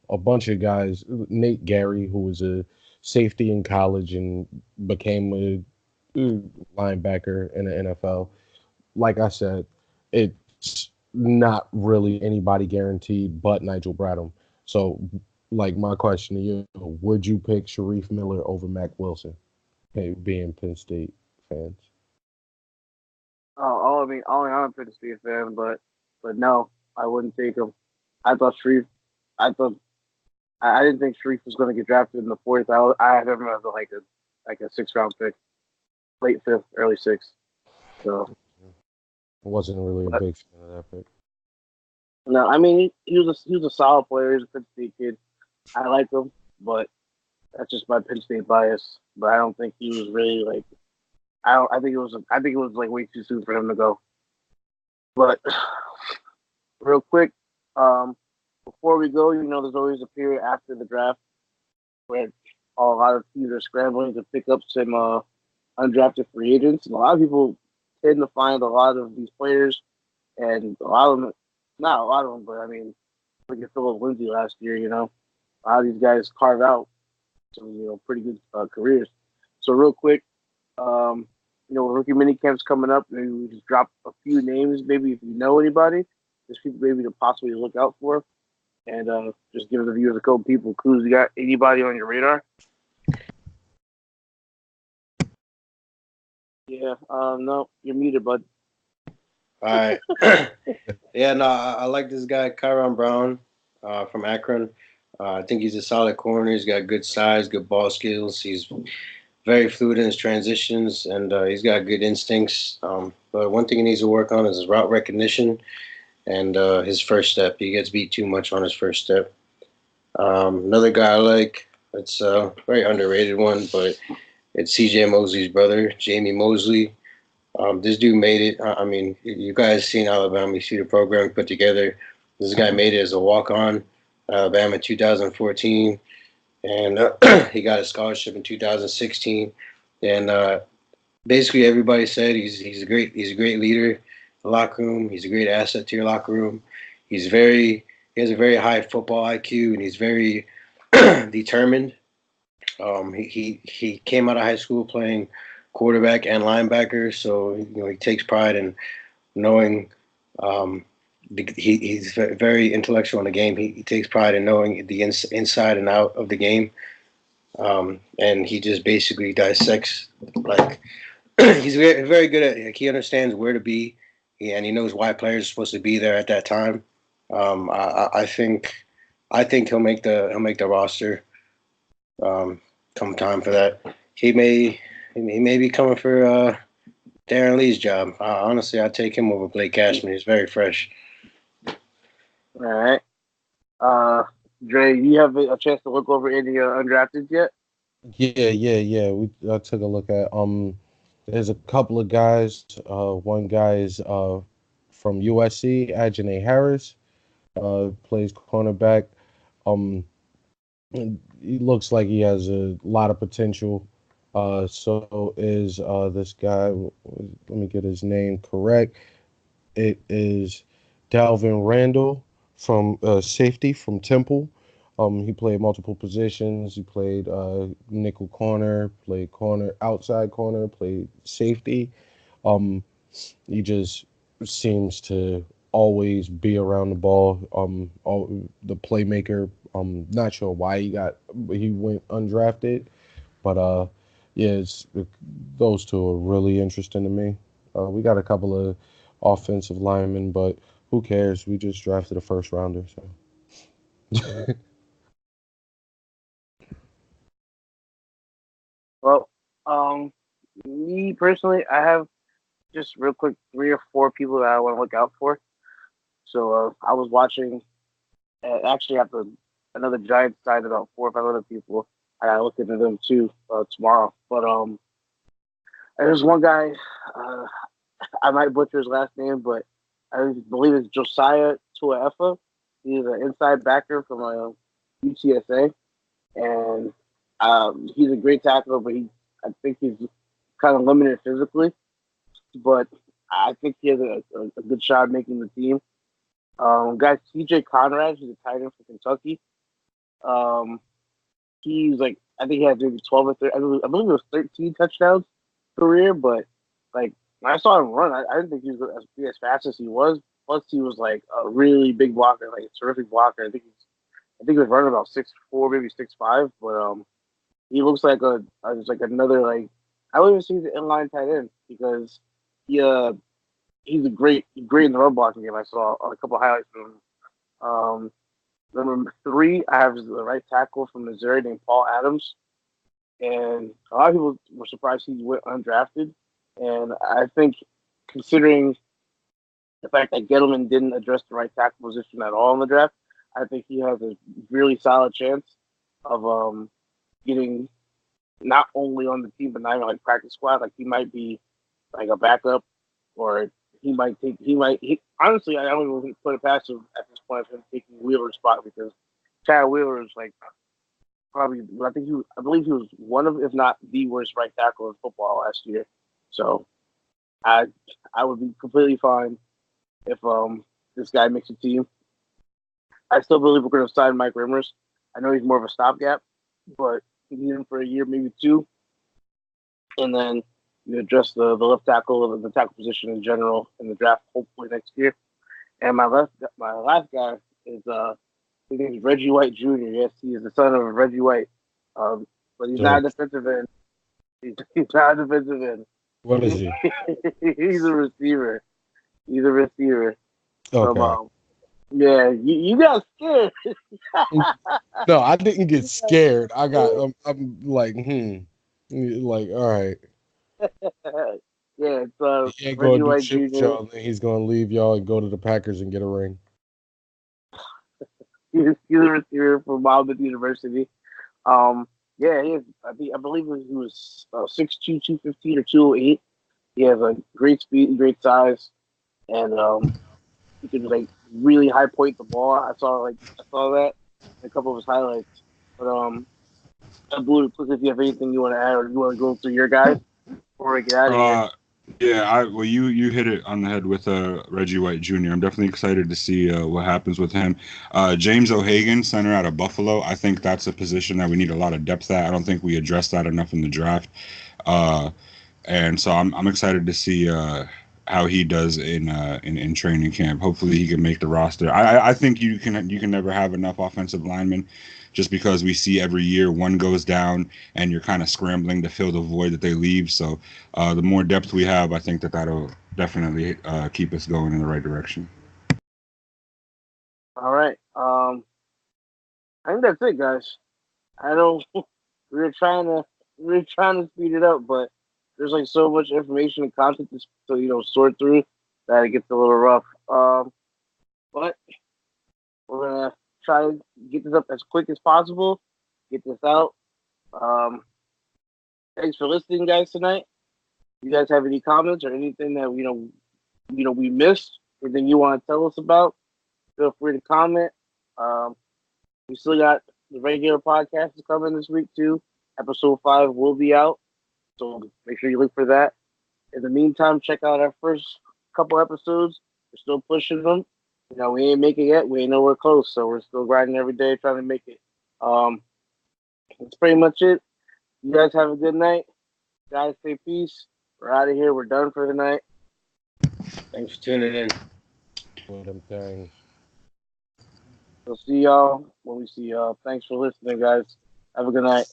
a bunch of guys. Nate Gary, who was a safety in college and became a linebacker in the NFL. Like I said, it's not really anybody guaranteed but Nigel Bradham. So, like, my question to you, would you pick Sharif Miller over Mac Wilson, being Penn State fans? I'm a Penn State fan, but no, I wouldn't take him. I thought Sharif. I didn't think Sharif was going to get drafted in the fourth. I had him as like a 6th round pick, late fifth, early sixth. So I wasn't really a but, big fan of that pick. no, I mean he was a solid player. He's a Penn State kid. I like him, but that's just my Penn State bias. But I don't think he was really like. I don't. I think it was like way too soon for him to go. But real quick, before we go, there's always a period after the draft where a lot of teams are scrambling to pick up some undrafted free agents, and a lot of people tend to find a lot of these players, and a lot of them, not a lot of them, but I mean, look at Philip Lindsay last year. A lot of these guys carve out some pretty good careers. So real quick, rookie mini camps coming up. Maybe we just drop a few names. Maybe if you know anybody, there's people maybe to possibly look out for, and just give the viewers a couple people. Cruz, you got anybody on your radar? Yeah. No, you're muted, bud. All right. Yeah, no, I like this guy, Kyron Brown, from Akron. I think he's a solid corner. He's got good size, good ball skills. He's very fluid in his transitions, and he's got good instincts. But one thing he needs to work on is his route recognition and his first step. He gets beat too much on his first step. Another guy I like, it's a very underrated one, but it's C.J. Mosley's brother, Jamie Mosley. This dude made it. I mean, you guys seen Alabama, you see the program he put together. This guy made it as a walk-on, Alabama 2014, and he got a scholarship in 2016. And basically, everybody said he's a great leader in the locker room. He's a great asset to your locker room. He has a very high football IQ, and he's very determined. He came out of high school playing quarterback and linebacker, so he takes pride in knowing. He's very intellectual in the game. He takes pride in knowing the inside and out of the game, and he just basically dissects like he's very good at. Like, he understands where to be, and he knows why players are supposed to be there at that time. I think he'll make the roster. Come time for that. He may be coming for Darren Lee's job. Honestly, I'd take him over Blake Cashman. He's very fresh. All right. Dre, you have a chance to look over any undrafted yet? Yeah. I took a look at there's a couple of guys. One guy is from USC, Ajane Harris, plays cornerback. He looks like he has a lot of potential. So is this guy. Let me get his name correct. It is Dalvin Randall from safety from Temple. He played multiple positions. He played nickel corner, played corner, outside corner, played safety. He just seems to always be around the ball. The playmaker. Not sure why he went undrafted, but yeah, those two are really interesting to me. We got a couple of offensive lineman, but who cares? We just drafted a first rounder, so. Well, me personally, I have just real quick 3 or 4 people that I want to look out for. So I was watching. Actually, after another Giants side, about 4 or 5 other people. I gotta look into them too tomorrow. But there's one guy. Uh, I might butcher his last name, but I believe it's Josiah Tuaefa. He's an inside backer from UTSA, and he's a great tackler. But I think he's kind of limited physically. But I think he has a good shot at making the team. Guy TJ Conrad, he's a tight end for Kentucky. Um, he's like I think he had maybe 12 or 13. I believe it was 13 touchdowns career, but like when I saw him run, I didn't think he was going to be as fast as he was. Plus, he was like a really big blocker, like a terrific blocker. I think he was running about 6'4", maybe 6'5". But he looks like just like another like I wouldn't even say he's an inline tight end because he he's great in the run blocking game. I saw a couple of highlights from him. Number 3, I have the right tackle from Missouri named Paul Adams, and a lot of people were surprised he went undrafted. And I think, considering the fact that Gettleman didn't address the right tackle position at all in the draft, I think he has a really solid chance of getting not only on the team but not even like practice squad. Like he might be like a backup, or honestly, I don't even put it past him at this point of him taking Wheeler's spot because Chad Wheeler is like probably I believe he was one of, if not the worst right tackle in football last year. So I would be completely fine if this guy makes a team. I still believe we're going to sign Mike Rimmers. I know he's more of a stopgap, but we need him for a year, maybe 2, and then you address the left tackle and the tackle position in general in the draft, hopefully next year. And my last guy is his name is Reggie White Jr. Yes, he is the son of Reggie White, but he's not a defensive end. He's not a defensive end. What is he? He's a receiver. He's a receiver. Okay. Yeah, you got scared. No, I didn't get scared. I'm like, like, all right. Yeah, it's He ain't Reggie gonna do White shit with Jr. y'all, and then he's gonna leave y'all and go to the Packers and get a ring. He's a receiver from Monmouth University. Yeah, he is. I believe he was 6'2", 215 or 208. He has a great speed and great size, and he can like really high point the ball. I saw that in a couple of his highlights. But Blue, please, if you have anything you want to add or you want to go through your guys before we get out of here. Yeah, you hit it on the head with Reggie White Jr. I'm definitely excited to see what happens with him. James O'Hagan, center out of Buffalo. I think that's a position that we need a lot of depth at. I don't think we addressed that enough in the draft. And so I'm excited to see how he does in training camp. Hopefully he can make the roster. I think you can never have enough offensive linemen, just because we see every year one goes down and you're kind of scrambling to fill the void that they leave. So the more depth we have, I think that'll definitely keep us going in the right direction. All right. I think that's it, guys. I know we were trying to speed it up, but there's like so much information and content to sort through that it gets a little rough. But we're gonna try to get this up as quick as possible. Get this out. Um, thanks for listening, guys, tonight. You guys have any comments or anything that we missed? Anything you want to tell us about? Feel free to comment. We still got the regular podcast is coming this week too. Episode 5 will be out, so make sure you look for that. In the meantime, check out our first couple episodes. We're still pushing them. We ain't make it yet. We ain't nowhere close, so we're still grinding every day trying to make it. That's pretty much it. You guys have a good night. Guys, stay peace. We're out of here. We're done for the night. Thanks for tuning in. One of them things. We'll see y'all when we see y'all. Thanks for listening, guys. Have a good night.